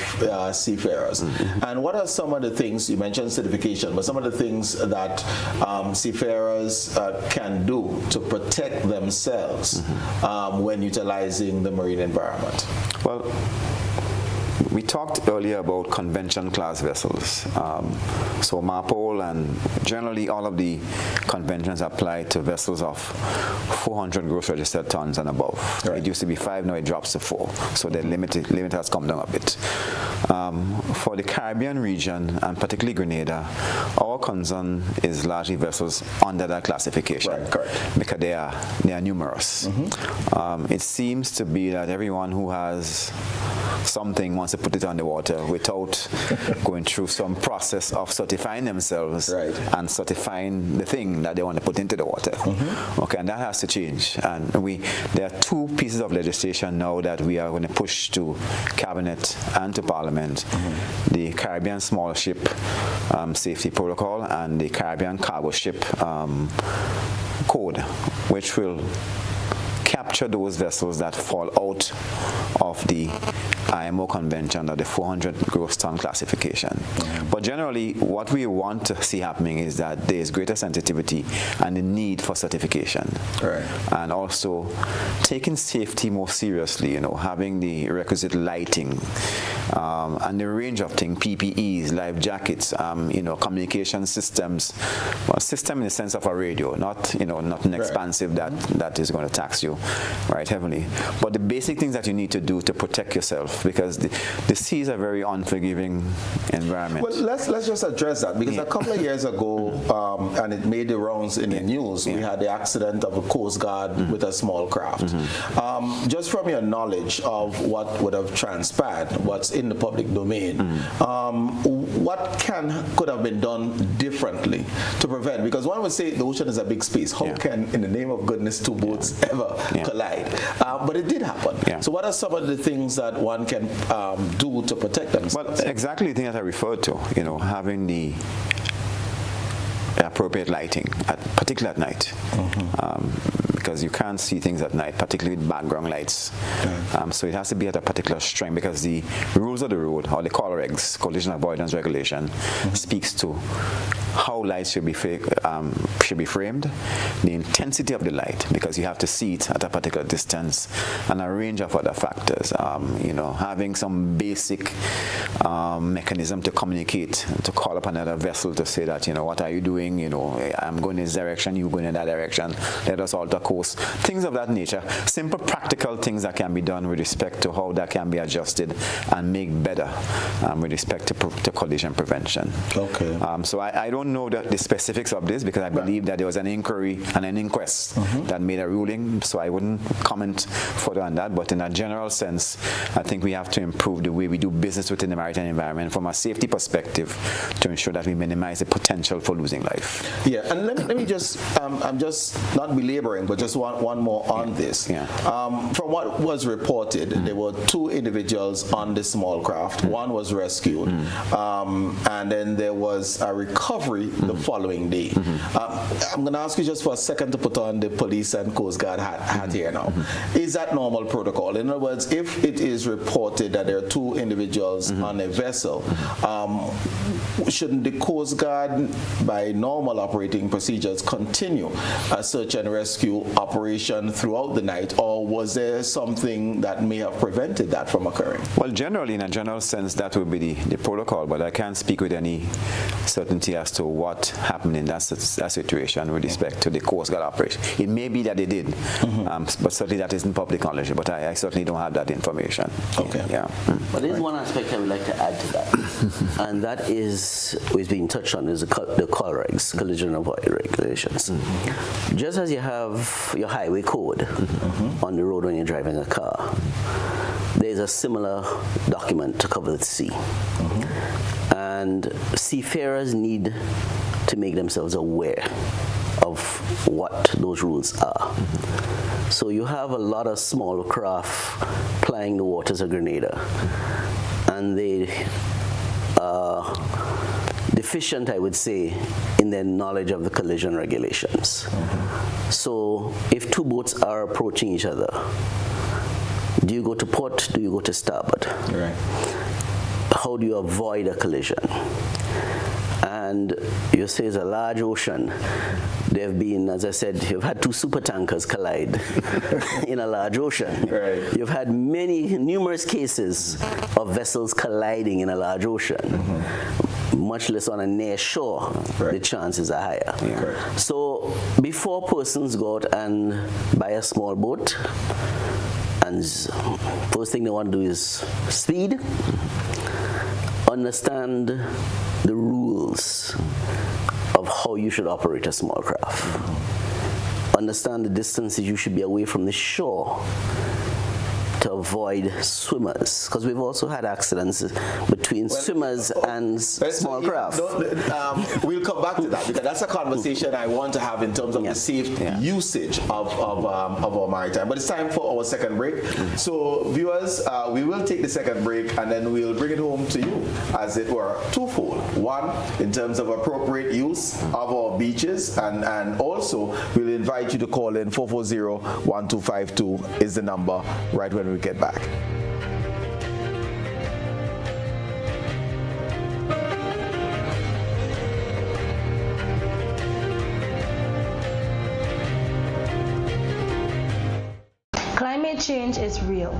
seafarers. And what are some of the things, you mentioned certification, but some of the things that seafarers can do to protect themselves when utilizing the marine environment? Well, we talked earlier about convention class vessels. So MARPOL and generally all of the conventions apply to vessels of 400 gross registered tons and above. Right. It used to be 5, now it drops to 4. So the limit has come down a bit. For the Caribbean region, and particularly Grenada, our concern is largely vessels under that classification. Right, correct. Because they are numerous. It seems to be that everyone who has something wants to put it on the water without going through some process of certifying themselves and certifying the thing that they want to put into the water. Okay, and that has to change. And there are 2 pieces of legislation now that we are going to push to Cabinet and to Parliament: the Caribbean Small Ship Safety Protocol and the Caribbean Cargo Ship Code, which will capture those vessels that fall out of the IMO convention or the 400 gross ton classification. But generally, what we want to see happening is that there is greater sensitivity and the need for certification. Right. And also taking safety more seriously, having the requisite lighting and the range of things, PPEs, life jackets, communication systems. Well, a system in the sense of a radio, not nothing expansive that is going to tax you heavily. But the basic things that you need to do to protect yourself, because the sea is a very unforgiving environment. Well, let's just address that, because a couple of years ago, and it made the rounds in the news, we had the accident of a Coast Guard with a small craft. Just from your knowledge of what would have transpired, what's in the public domain, what could have been done differently to prevent? Because one would say the ocean is a big space. How can, in the name of goodness, 2 boats ever collide? But it did happen. So what are some of the things that one can do to protect themselves? Well, exactly the thing that I referred to, having the appropriate lighting, particularly at night. because you can't see things at night, particularly with background lights. So it has to be at a particular strength, because the rules of the road, or the call regs, collision avoidance regulation, speaks to how lights should be framed, the intensity of the light, because you have to see it at a particular distance, and a range of other factors. Having some basic mechanism to communicate, to call up another vessel to say that, what are you doing? I'm going in this direction, you going in that direction, let us alter course. Things of that nature. Simple practical things that can be done with respect to how that can be adjusted and make better with respect to collision prevention. Okay. So I don't know the specifics of this, because I believe that there was an inquiry and an inquest that made a ruling, so I wouldn't comment further on that. But in a general sense, I think we have to improve the way we do business within the maritime environment from a safety perspective to ensure that we minimize the potential for losing life. Yeah, and let me just, I'm just not belaboring, but just one more on this. Yeah. From what was reported, there were 2 individuals on the small craft. One was rescued, and then there was a recovery the following day. I'm going to ask you just for a second to put on the police and Coast Guard hat here now. Is that normal protocol? In other words, if it is reported that there are 2 individuals on a vessel, shouldn't the Coast Guard, by normal operating procedures, continue a search and rescue operation throughout the night, or was there something that may have prevented that from occurring? Well, generally, in a general sense, that would be the protocol, but I can't speak with any certainty as to what happened in that situation with respect to the Coast Guard operation. It may be that they did, but certainly that isn't public knowledge, but I certainly don't have that information. Okay. Yeah. But there's one aspect I would like to add to that, and that is being touched on, is the call regs, collision avoidance regulations. Just as you have your highway code on the road when you're driving a car, there's a similar document to cover the sea. And seafarers need to make themselves aware of what those rules are. So you have a lot of small craft plying the waters of Grenada, and they are deficient, I would say, in their knowledge of the collision regulations. So if 2 boats are approaching each other, do you go to port? Do you go to starboard? Right. How do you avoid a collision? And you say it's a large ocean. There have been, as I said, you've had 2 super tankers collide in a large ocean. Right. You've had numerous cases of vessels colliding in a large ocean. Much less on a near shore, the chances are higher. Yeah. So before persons go out and buy a small boat, and first thing they want to do is speed, understand the rules of how you should operate a small craft. Understand the distances you should be away from the shore to avoid swimmers, because we've also had accidents between swimmers and small craft. We'll come back to that, because that's a conversation I want to have in terms of the safe usage of our maritime. But it's time for our second break. So viewers, we will take the second break, and then we'll bring it home to you, as it were, twofold. One, in terms of appropriate use of our beaches, and also we'll invite you to call in. 440-1252 is the number right when we get back. Climate change is real,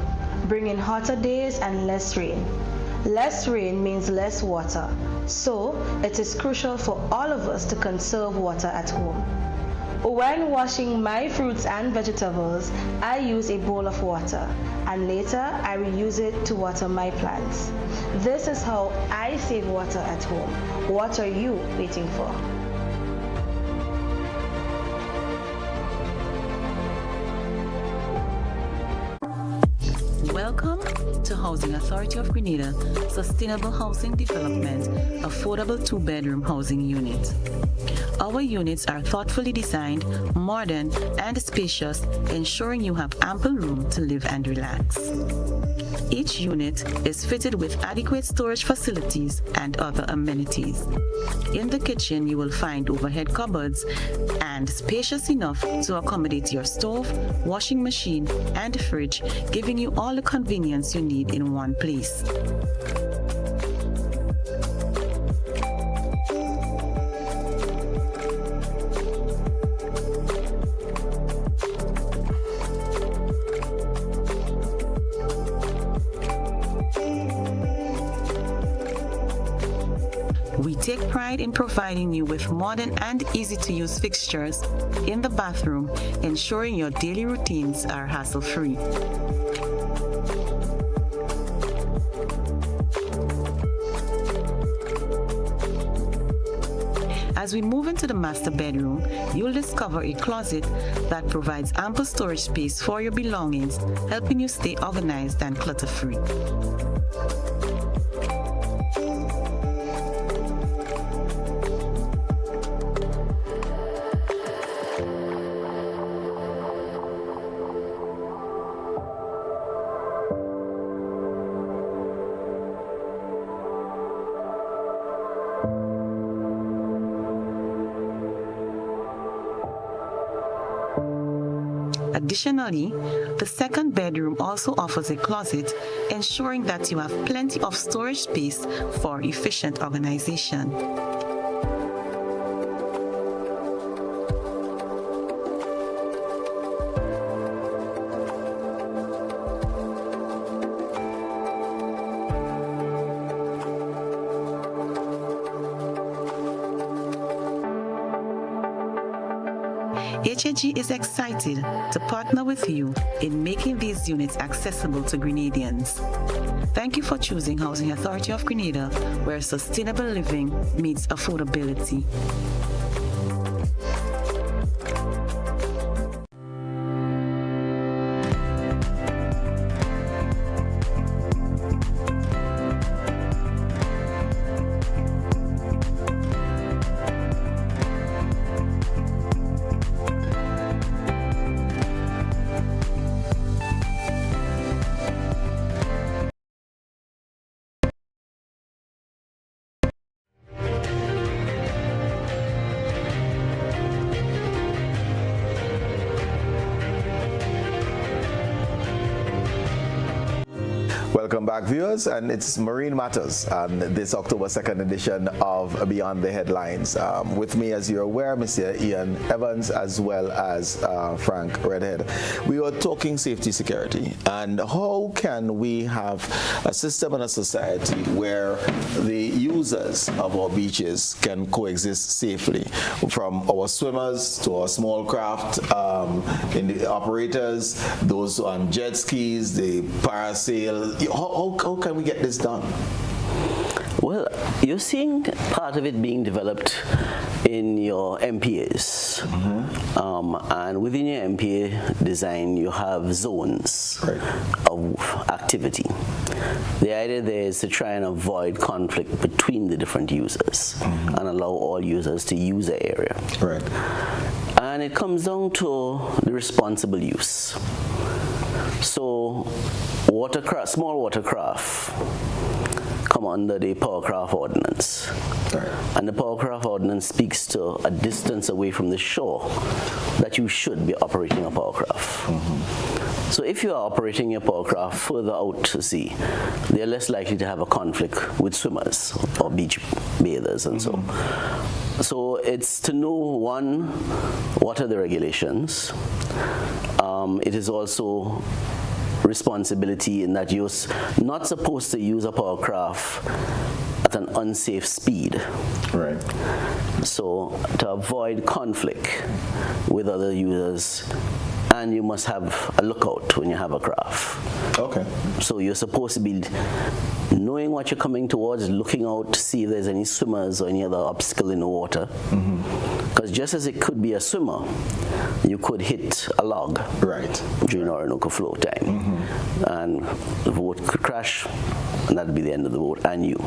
bringing hotter days and less rain. Less rain means less water, so it is crucial for all of us to conserve water at home. When washing my fruits and vegetables, I use a bowl of water, and later I reuse it to water my plants. This is how I save water at home. What are you waiting for? Welcome to Housing Authority of Grenada Sustainable Housing Development Affordable 2-Bedroom Housing Unit. Our units are thoughtfully designed, modern, and spacious, ensuring you have ample room to live and relax. Each unit is fitted with adequate storage facilities and other amenities. In the kitchen, you will find overhead cupboards and spacious enough to accommodate your stove, washing machine, and fridge, giving you all the convenience you need in one place. We take pride in providing you with modern and easy-to-use fixtures in the bathroom, ensuring your daily routines are hassle-free. As we move into the master bedroom, you'll discover a closet that provides ample storage space for your belongings, helping you stay organized and clutter-free. Additionally, the second bedroom also offers a closet, ensuring that you have plenty of storage space for efficient organization. HAG is excited to partner with you in making these units accessible to Grenadians. Thank you for choosing Housing Authority of Grenada, where sustainable living meets affordability. Welcome back, viewers, and it's Marine Matters on this October 2nd edition of Beyond the Headlines. With me, as you're aware, Mr. Ian Evans, as well as Frank Redhead. We are talking safety security and how can we have a system and a society where the users of our beaches can coexist safely, from our swimmers to our small craft in the operators, those on jet skis, the parasail. How can we get this done? Well, you're seeing part of it being developed in your MPAs. And within your MPA design, you have zones of activity. The idea there is to try and avoid conflict between the different users and allow all users to use the area. And it comes down to the responsible use. So small watercraft come under the Powercraft Ordinance. And the Powercraft Ordinance speaks to a distance away from the shore that you should be operating a powercraft. So if you are operating your powercraft further out to sea, they're less likely to have a conflict with swimmers or beach bathers and so. So it's to know, one, what are the regulations? It is also responsibility in that you're not supposed to use a powercraft at an unsafe speed. So to avoid conflict with other users, and you must have a lookout when you have a craft. So you're supposed to be knowing what you're coming towards, looking out to see if there's any swimmers or any other obstacle in the water. Because just as it could be a swimmer, you could hit a log during Orinoco flow time. And the boat could crash, and that'd be the end of the boat and you.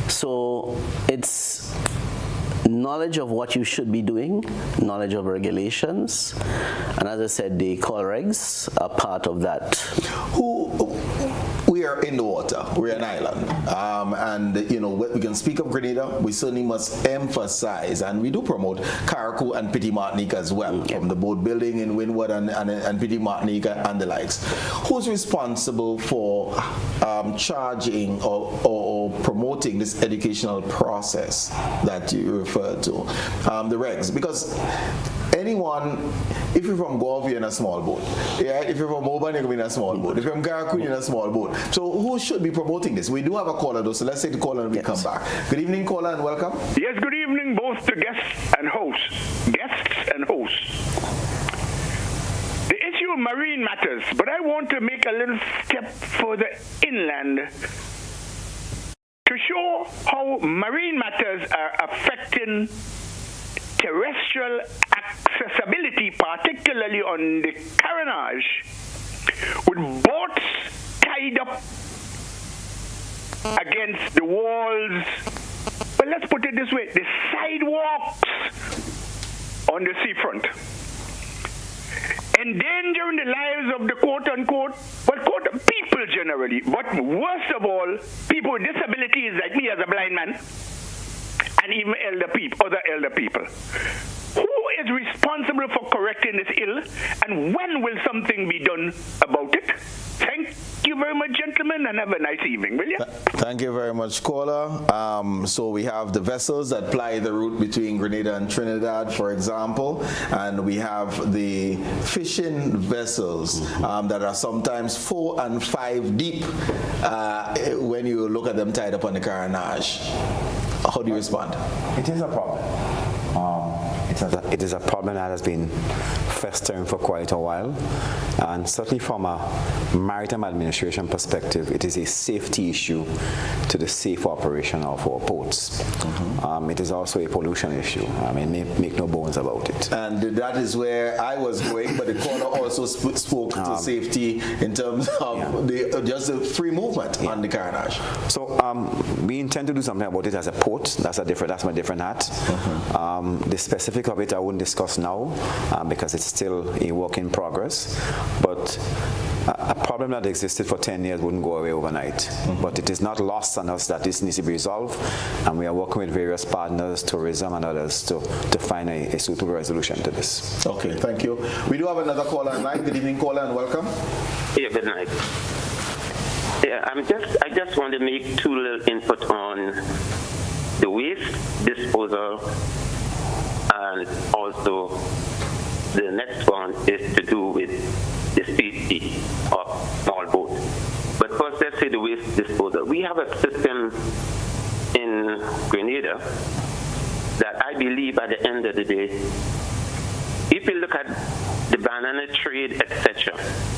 So it's knowledge of what you should be doing, knowledge of regulations, and as I said, the call regs are part of that. we are in the water. We're an island. And, you know, we can speak of Grenada. We certainly must emphasize, and we do promote Carriacou and Petit Martinique as well, from the boat building in Windward and Petit Martinique and the likes. Who's responsible for charging or promoting this educational process that you referred to? The regs. Because anyone, if you're from Gulf, you're in a small boat. Yeah, if you're from Oban, you're in a small boat. If you're from Carriacou, you're in a small boat. So who should be promoting this? We do have a caller though, so let's take the caller and we come back. Good evening, caller, and welcome. Yes, good evening, both the guests and hosts. Guests and hosts. The issue of marine matters, but I want to make a little step further inland to show how marine matters are affecting terrestrial accessibility, particularly on the Carenage, with boats tied up against the walls. Well, let's put it this way, the sidewalks on the seafront, endangering the lives of the quote-unquote, people generally, but worst of all, people with disabilities like me as a blind man, and even other elder people. Who is responsible for correcting this ill, and when will something be done about it? Thank you very much, gentlemen, and have a nice evening, will you? Thank you very much, caller. So we have the vessels that ply the route between Grenada and Trinidad, for example, and we have the fishing vessels that are sometimes 4 and 5 deep when you look at them tied up on the Carenage. How do you respond? It is a problem. It is a problem that has been festering for quite a while, and certainly from a maritime administration perspective, it is a safety issue to the safe operation of our ports. It is also a pollution issue. I mean, make no bones about it. And that is where I was going, but the caller also spoke to safety in terms of just the free movement on the Carenage. So we intend to do something about it as a port. That's my different hat. The specific of it I wouldn't discuss now because it's still a work in progress. But a problem that existed for 10 years wouldn't go away overnight. But it is not lost on us that this needs to be resolved, and we are working with various partners, tourism and others, to find a suitable resolution to this. Okay, thank you. We do have another caller online. Good evening, caller, and welcome. Yeah, good night. Yeah, I just want to make 2 little input on the waste disposal, and also the next one is to do with the safety of small boats. But first, let's say the waste disposal. We have a system in Grenada that I believe at the end of the day, if you look at the banana trade, etc.,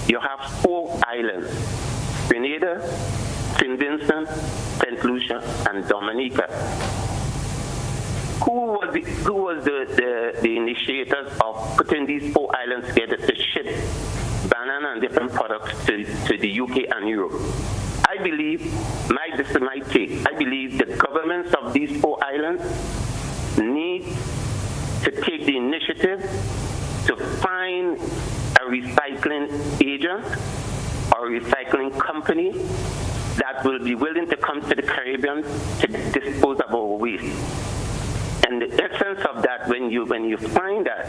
you have 4 islands: Grenada, St. Vincent, St. Lucia, and Dominica. Who was the initiators of putting these 4 islands together to ship banana and different products to the UK and Europe? I believe, this is my take, I believe the governments of these 4 islands need to take the initiative to find a recycling agent or a recycling company that will be willing to come to the Caribbean to dispose of our waste. And the essence of that, when you find that,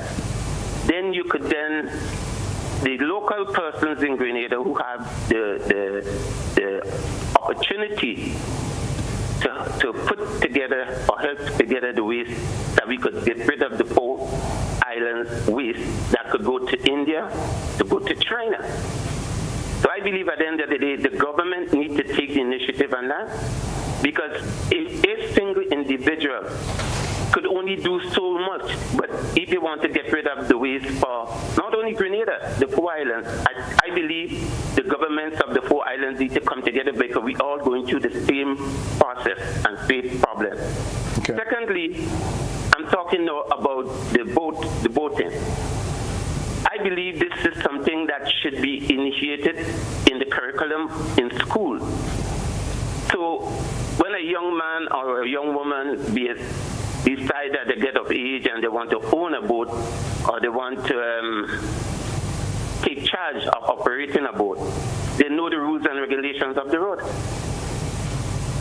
then you could the local persons in Grenada who have the opportunity to put together or help together the waste, that we could get rid of the 4 islands waste that could go to India, to go to China. So I believe at the end of the day, the government needs to take the initiative on that, because if a single individual could only do so much, but if you want to get rid of the waste for not only Grenada, the 4 islands, I believe the governments of the 4 islands need to come together, because we're all going through the same process and same problem. Okay. Secondly, I'm talking now about the boating. I believe this is something that should be initiated in the curriculum in school. So when a young man or a young woman decide that they get of age and they want to own a boat, or they want to take charge of operating a boat, they know the rules and regulations of the road.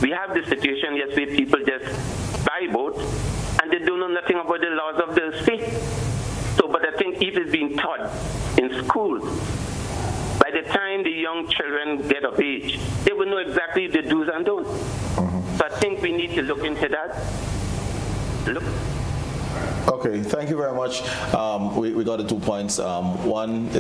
We have this situation, yes, where people just buy boats and they don't know nothing about the laws of the state. So, but I think if it's being taught in school, by the time the young children get of age, they will know exactly the do's and don'ts. So I think we need to look into that. Okay, thank you very much. We got the 2 points. One,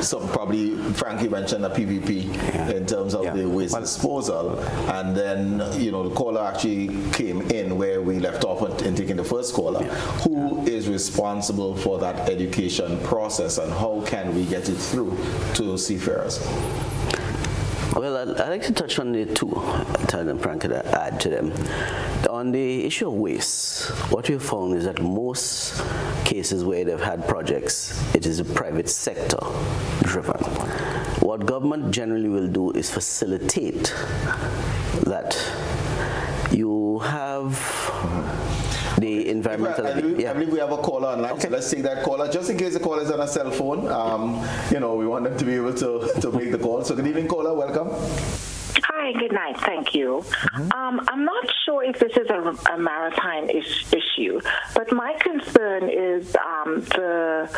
some probably Frankie mentioned a PVP in terms of the waste disposal, and then the caller actually came in where we left off in taking the first caller. Who is responsible for that education process, and how can we get it through to seafarers? Well, I'd like to touch on the two, tell them Frank could add to them. On the issue of waste, what we've found is that most cases where they've had projects, it is a private sector driven. What government generally will do is facilitate that you have the environmental... I believe we have a caller online, so let's take that caller. Just in case the caller is on a cell phone, we want them to be able to make the call. So good evening, caller, welcome. Hi, good night, thank you. I'm not sure if this is a maritime issue, but my concern is the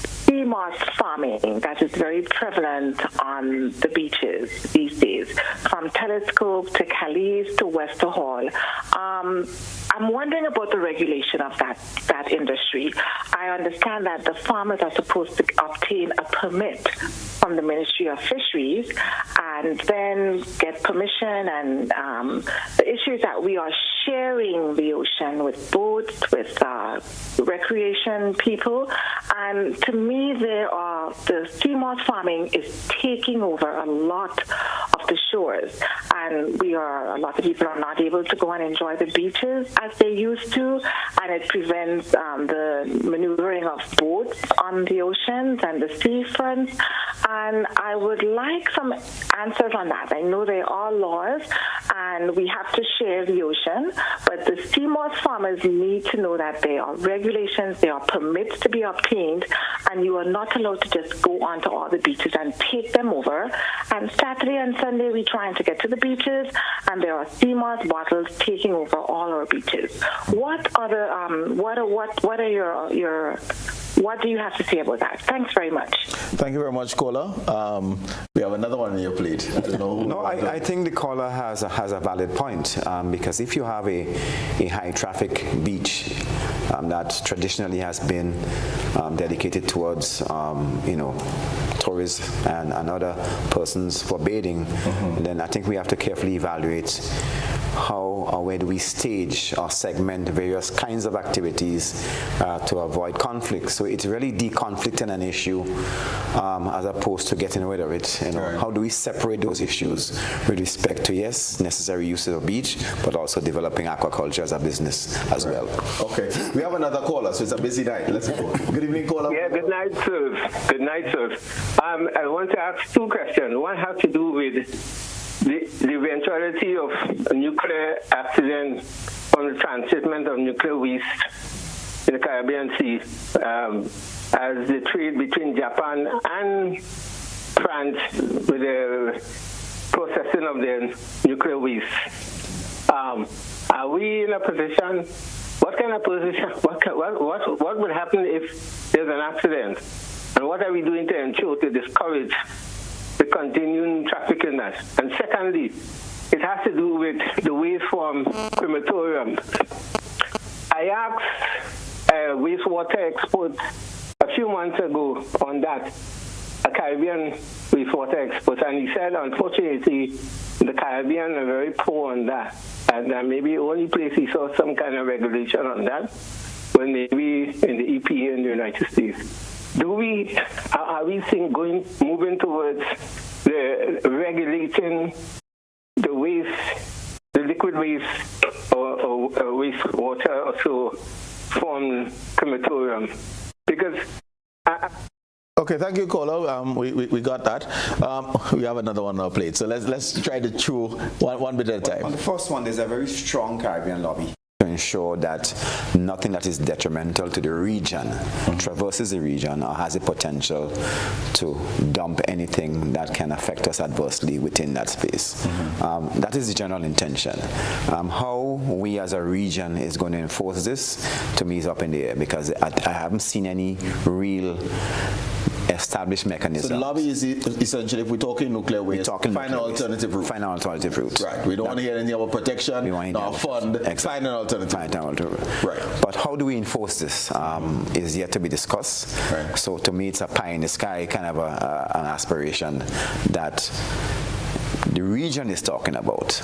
sea moss farming that is very prevalent on the beaches these days, from Telescope to Calais to Wester Hall. I'm wondering about the regulation of that industry. I understand that the farmers are supposed to obtain a permit from the Ministry of Fisheries and then get permission, and the issue is that we are sharing the ocean with boats, with recreation people, and to me the sea moss farming is taking over a lot of the shores, and a lot of people are not able to go and enjoy the beaches as they used to, and it prevents the maneuvering of boats on the oceans and the seafronts, and I would like some answers on that. I know there are laws and we have to share the ocean, but the sea moss farmers need to know that there are regulations, there are permits to be obtained, and you are not allowed to just go onto all the beaches and take them over. And Saturday and Sunday we're trying to get to the beaches, and there are sea moss bottles taking over all our beaches. What do you have to say about that? Thanks very much. Thank you very much, caller. We have another one on your plate. I don't know. No, I think the caller has a valid point, because if you have a high traffic beach that traditionally has been dedicated towards tourists and other persons for bathing, then I think we have to carefully evaluate how or where do we stage or segment various kinds of activities to avoid conflict. So it's really de-conflicting an issue as opposed to getting rid of it. How do we separate those issues with respect to, yes, necessary uses of beach, but also developing aquaculture as a business as well. Okay, we have another caller, so it's a busy night. Let's go. Good evening, caller. Yeah, good night, sir. Good night, sir. I want to ask two questions. One has to do with the eventuality of a nuclear accident from the transshipment of nuclear waste in the Caribbean Sea, as the trade between Japan and France with the processing of their nuclear waste. Are we in a position? What kind of position? What would happen if there's an accident? And what are we doing to ensure to discourage the continuing trafficking that? And secondly, it has to do with the waste from crematorium. I asked a wastewater expert a few months ago on that, a Caribbean wastewater expert, and he said, unfortunately, the Caribbean are very poor on that, and maybe the only place he saw some kind of regulation on that was maybe in the EPA in the United States. Are we moving towards the regulating the waste, the liquid waste or wastewater also from crematorium? Because okay, thank you, caller. We got that. We have another one on our plate, so let's try to chew one bit at a time. On the first one, there's a very strong Caribbean lobby to ensure that nothing that is detrimental to the region traverses the region or has the potential to dump anything that can affect us adversely within that space. That is the general intention. How we as a region is going to enforce this, to me, is up in the air, because I haven't seen any real established mechanism. So the lobby is essentially, if we're talking nuclear waste, find an alternative route. Find an alternative route. Right. We don't want to hear anything about protection, nor fund. Find an alternative. Find an alternative route. Right. But how do we enforce this is yet to be discussed. Right. So to me, it's a pie in the sky kind of an aspiration that the region is talking about.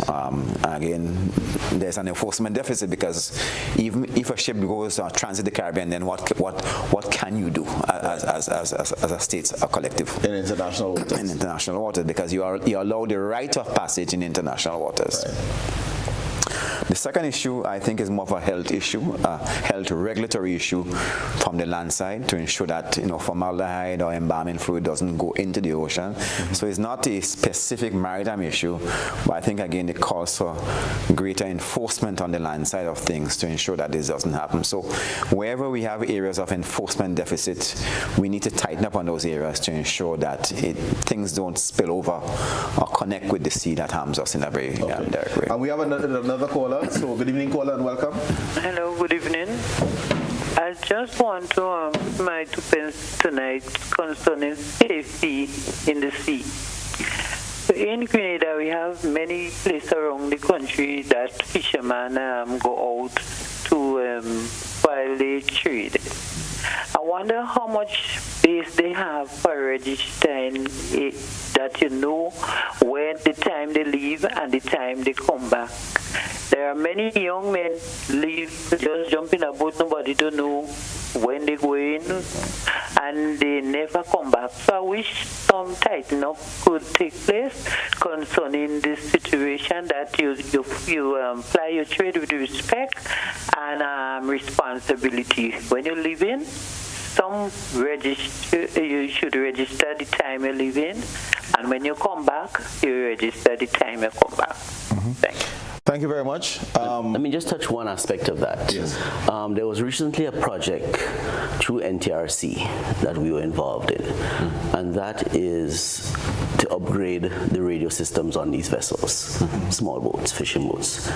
Again, there's an enforcement deficit, because even if a ship goes transit the Caribbean, then what can you do as a state, a collective in international waters? In international waters, because you allow the right of passage in international waters. Right. The second issue, I think, is more of a health issue, a health regulatory issue from the land side, to ensure that formaldehyde or embalming fluid doesn't go into the ocean. So it's not a specific maritime issue, but I think, again, it calls for greater enforcement on the land side of things to ensure that this doesn't happen. So wherever we have areas of enforcement deficit, we need to tighten up on those areas to ensure that things don't spill over or connect with the sea that harms us in a very direct way. And we have another caller. So good evening, caller, and welcome. Hello, good evening. I just want to my 2 pence tonight concerning safety in the sea. So in Grenada, we have many places around the country that fishermen go out to while they trade. I wonder how much space they have for registering that when the time they leave and the time they come back. There are many young men leave, just jump in a boat, nobody don't know when they go in, and they never come back. So I wish some tighten up could take place concerning this situation, that you fly your trade with respect and responsibility. When you live in, you should register the time you live in, and when you come back, you register the time you come back. Thank you. Thank you very much. Let me just touch one aspect of that. Yes. There was recently a project through NTRC that we were involved in, and that is to upgrade the radio systems on these vessels, small boats, fishing boats.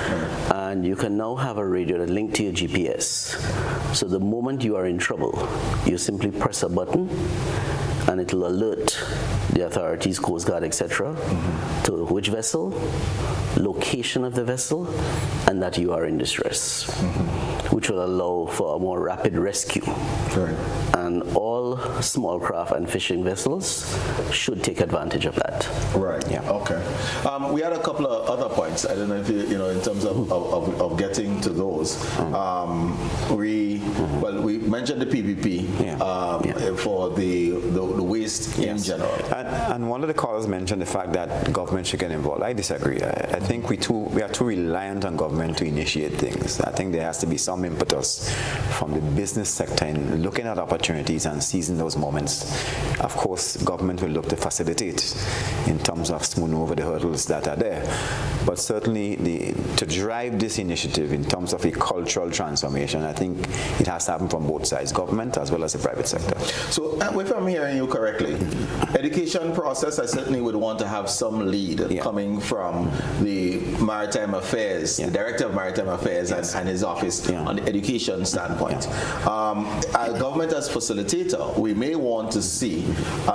And you can now have a radio that linked to your GPS. So the moment you are in trouble, you simply press a button, and it will alert the authorities, Coast Guard, etc., to which vessel, location of the vessel, and that you are in distress, which will allow for a more rapid rescue. Right. And all small craft and fishing vessels should take advantage of that. Right. Yeah. Okay. We had a couple of other points. I don't know if in terms of getting to those. We mentioned the PPP for the waste in general. And one of the callers mentioned the fact that government should get involved. I disagree. I think we are too reliant on government to initiate things. I think there has to be some impetus from the business sector in looking at opportunities and seizing those moments. Of course, government will look to facilitate in terms of smoothing over the hurdles that are there. But certainly, to drive this initiative in terms of a cultural transformation, I think it has to happen from both sides, government as well as the private sector. So if I'm hearing you correctly, education process, I certainly would want to have some lead coming from the Maritime Affairs, the Director of Maritime Affairs and his office on the education standpoint. Government as facilitator, we may want to see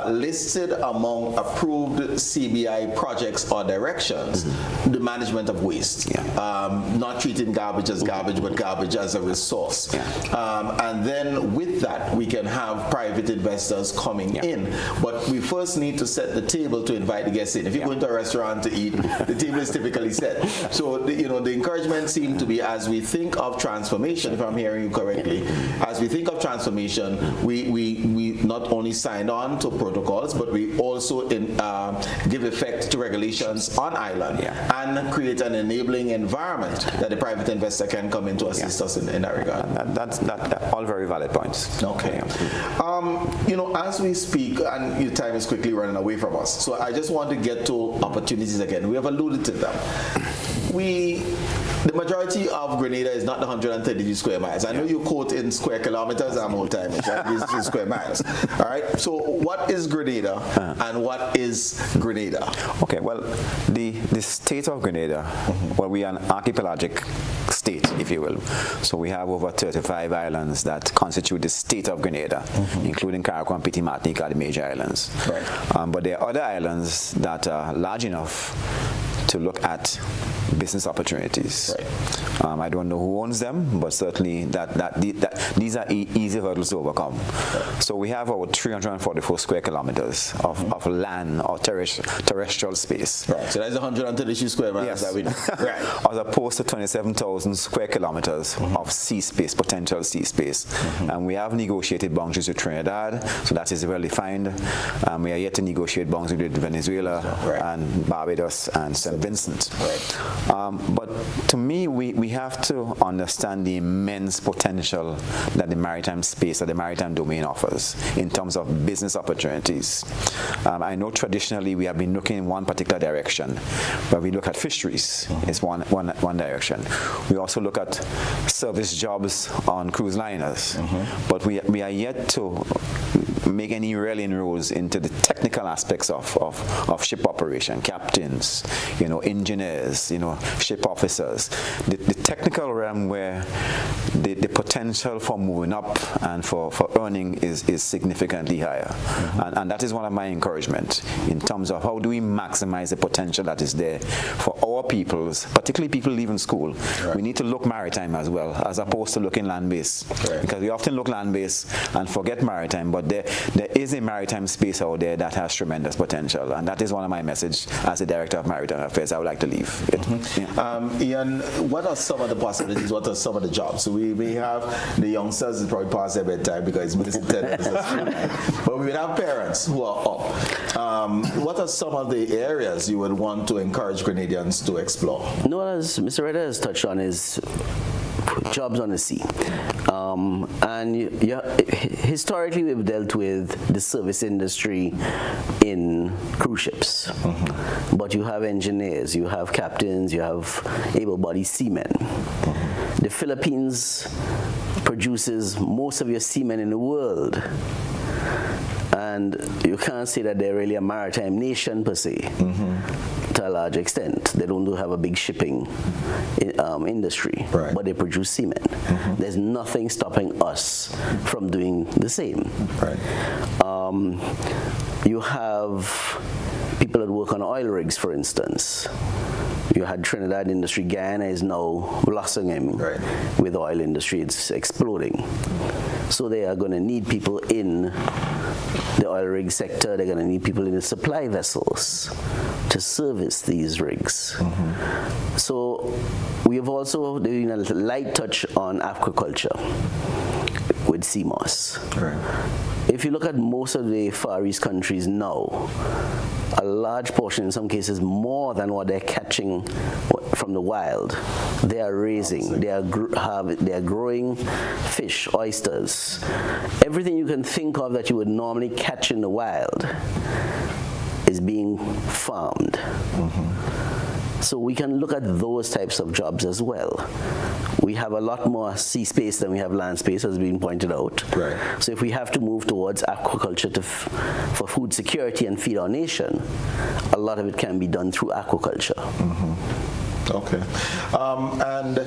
listed among approved CBI projects or directions the management of waste, not treating garbage as garbage, but garbage as a resource. And then with that, we can have private investors coming in. But we first need to set the table to invite the guests in. If you go into a restaurant to eat, the table is typically set. So the encouragement seemed to be, as we think of transformation, if I'm hearing you correctly, as we think of transformation, we not only signed on to protocols, but we also give effect to regulations on island and create an enabling environment that the private investor can come in to assist us in that regard. That's all very valid points. Okay. As we speak, and your time is quickly running away from us, so I just want to get to opportunities again. We have alluded to them. We the majority of Grenada is not the 132 square miles. I know you quote in square kilometers. I'm old time, right? This is square miles. All right. So what is Grenada and what is Grenada? Okay. Well, the state of Grenada. Well, we are an archipelagic state, if you will. So we have over 35 islands that constitute the state of Grenada, including Carriacou, Petit Martinique, are the major islands. Right. But there are other islands that are large enough to look at business opportunities. Right. I don't know who owns them, but certainly these are easy hurdles to overcome. Right. So we have about 344 square kilometers of land or terrestrial space. Right. So that's 132 square miles that we know. Right. As opposed to 27,000 square kilometers of sea space, potential sea space. And we have negotiated boundaries with Trinidad, so that is well defined. We are yet to negotiate boundaries with Venezuela and Barbados and St. Vincent. Right. But to me, we have to understand the immense potential that the maritime space or the maritime domain offers in terms of business opportunities. I know traditionally we have been looking in one particular direction, but we look at fisheries, it's one direction. We also look at service jobs on cruise liners, but we are yet to make any real inroads into the technical aspects of ship operation, captains, engineers, ship officers, the technical realm where the potential for moving up and for earning is significantly higher. And that is one of my encouragement in terms of how do we maximize the potential that is there for our peoples, particularly people leaving school. Right. We need to look maritime as well, as opposed to looking land-based. Right. Because we often look land-based and forget maritime, but there is a maritime space out there that has tremendous potential, and that is one of my messages as the Director of Maritime Affairs I would like to leave. Ian, what are some of the possibilities? What are some of the jobs? So we have the youngsters that probably past their bedtime because it's but we would have parents who are up. What are some of the areas you would want to encourage Grenadians to explore? No, as Mr. Redhead has touched on, is jobs on the sea. And historically we've dealt with the service industry in cruise ships. But you have engineers, you have captains, you have able-bodied seamen. The Philippines produces most of your seamen in the world. And you can't say that they're really a maritime nation per se, to a large extent. They don't have a big shipping industry, but they produce seamen. There's nothing stopping us from doing the same. You have people that work on oil rigs, for instance. You had Trinidad industry. Guyana is now blossoming with oil industry. It's exploding. So they are going to need people in the oil rig sector. They're going to need people in the supply vessels to service these rigs. So we have also doing a light touch on aquaculture with CMOS. If you look at most of the Far East countries now, a large portion, in some cases more than what they're catching from the wild, they are raising, they are growing fish, oysters, everything you can think of that you would normally catch in the wild is being farmed. So we can look at those types of jobs as well. We have a lot more sea space than we have land space, as being pointed out. So if we have to move towards aquaculture for food security and feed our nation, a lot of it can be done through aquaculture. Okay. And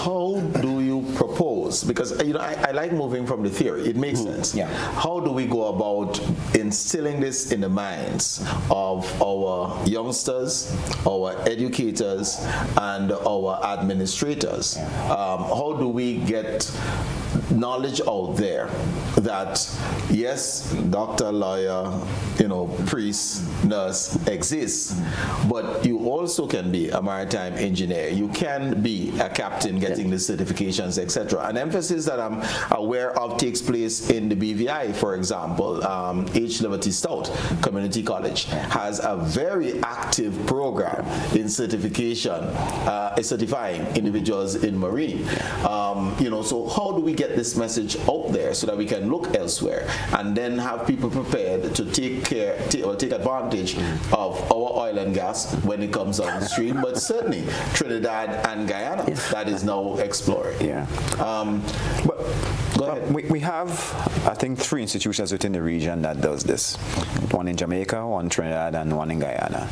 how do you propose? Because I like moving from the theory. It makes sense. How do we go about instilling this in the minds of our youngsters, our educators, and our administrators? How do we get knowledge out there that yes, doctor, lawyer, priest, nurse exists, but you also can be a maritime engineer. You can be a captain getting the certifications, etc. An emphasis that I'm aware of takes place in the BVI, for example. H. Liberty Stout Community College has a very active program in certification, certifying individuals in marine. So how do we get this this message out there so that we can look elsewhere and then have people prepared to take advantage of our oil and gas when it comes down the stream, but certainly Trinidad and Guyana that is now exploring. Yeah. But go ahead. We have, I think, 3 institutions within the region that does this. One in Jamaica, one in Trinidad, and one in Guyana.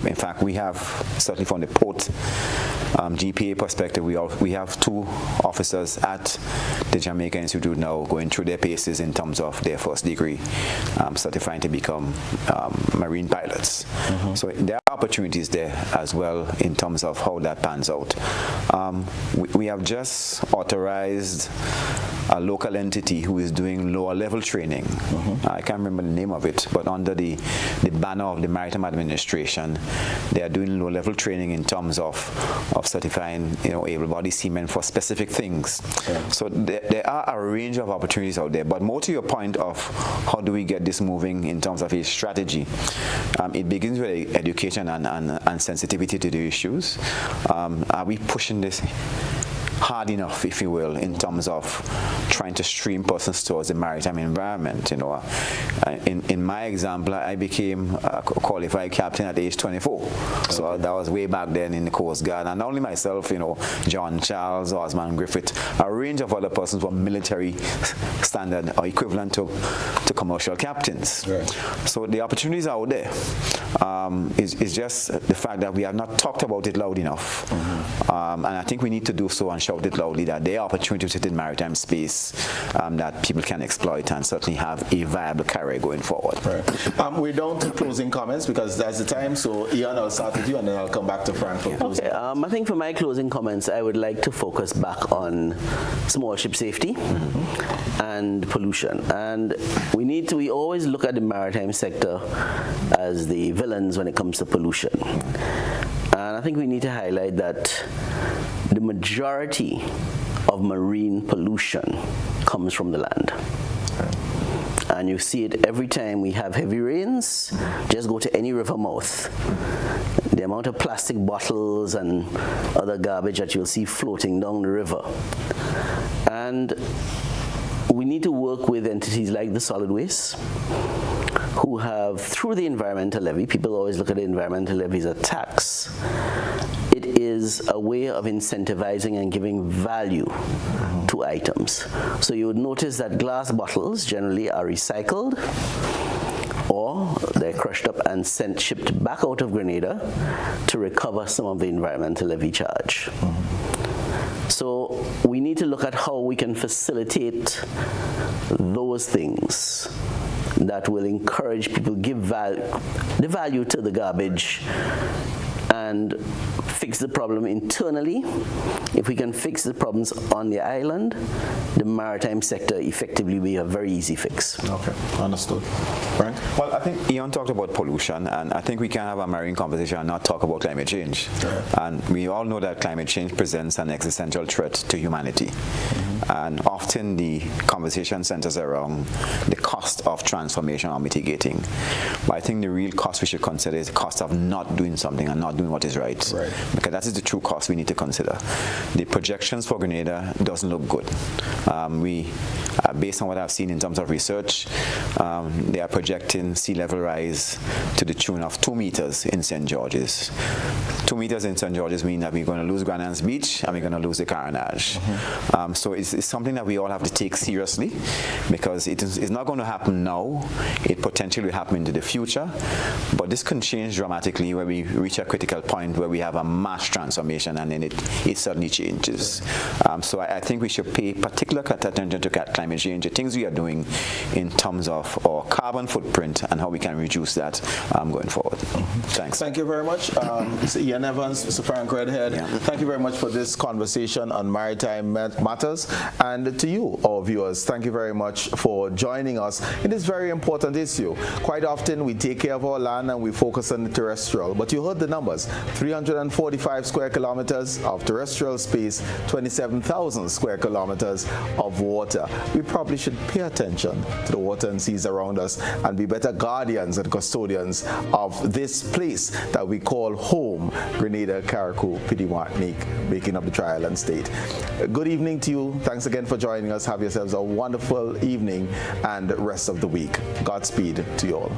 In fact, we have, certainly from the port GPA perspective, we have 2 officers at the Jamaica Institute now going through their paces in terms of their first degree, certifying to become marine pilots. So there are opportunities there as well in terms of how that pans out. We have just authorized a local entity who is doing lower level training. I can't remember the name of it, but under the banner of the Maritime Administration, they are doing low level training in terms of certifying able-bodied seamen for specific things. So there are a range of opportunities out there, but more to your point of how do we get this moving in terms of a strategy, it begins with education and sensitivity to the issues. Are we pushing this hard enough, if you will, in terms of trying to stream persons towards the maritime environment? In my example, I became a qualified captain at age 24. So that was way back then in the Coast Guard. And not only myself, John Charles, Osman Griffith, a range of other persons were military standard or equivalent to commercial captains. Right. So the opportunities are out there. It's just the fact that we have not talked about it loud enough. And I think we need to do so and shout it loudly that there are opportunities within maritime space that people can exploit and certainly have a viable career going forward. Right. We're down to closing comments because that's the time. So Ian, I'll start with you and then I'll come back to Frank for closing. Okay. I think for my closing comments, I would like to focus back on small ship safety and pollution. And we always look at the maritime sector as the villains when it comes to pollution. And I think we need to highlight that the majority of marine pollution comes from the land. And you see it every time we have heavy rains. Just go to any river mouth. The amount of plastic bottles and other garbage that you'll see floating down the river. And we need to work with entities like the Solid Waste, who have, through the environmental levy, people always look at the environmental levy as a tax. It is a way of incentivizing and giving value to items. So you would notice that glass bottles generally are recycled, or they're crushed up and shipped back out of Grenada to recover some of the environmental levy charge. So we need to look at how we can facilitate those things that will encourage people, give the value to the garbage and fix the problem internally. If we can fix the problems on the island, the maritime sector effectively will be a very easy fix. Okay, understood. Frank? Well, I think Ian talked about pollution, and I think we can have a marine conversation and not talk about climate change. And we all know that climate change presents an existential threat to humanity. And often the conversation centers around the cost of transformation or mitigating. But I think the real cost we should consider is the cost of not doing something and not doing what is right. Because that is the true cost we need to consider. The projections for Grenada doesn't look good. Based on what I've seen in terms of research, they are projecting sea level rise to the tune of 2 meters in St. George's. 2 meters in St. George's mean that we're going to lose Grandans Beach and we're going to lose the Carenage. So it's something that we all have to take seriously, because it's not going to happen now. It potentially will happen into the future, but this can change dramatically when we reach a critical point where we have a mass transformation, and then it suddenly changes. So I think we should pay particular attention to climate change, the things we are doing in terms of our carbon footprint and how we can reduce that going forward. Thanks. Thank you very much. Mr. Ian Evans, Mr. Frank Redhead, thank you very much for this conversation on maritime matters. And to you, our viewers, thank you very much for joining us in this very important issue. Quite often we take care of our land and we focus on the terrestrial, but you heard the numbers: 345 square kilometers of terrestrial space, 27,000 square kilometers of water. We probably should pay attention to the water and seas around us and be better guardians and custodians of this place that we call home. home, Grenada, Carriacou, Petite Martinique, making up the Tri-Island state. Good evening to you. Thanks again for joining us. Have yourselves a wonderful evening and rest of the week. Godspeed to you all.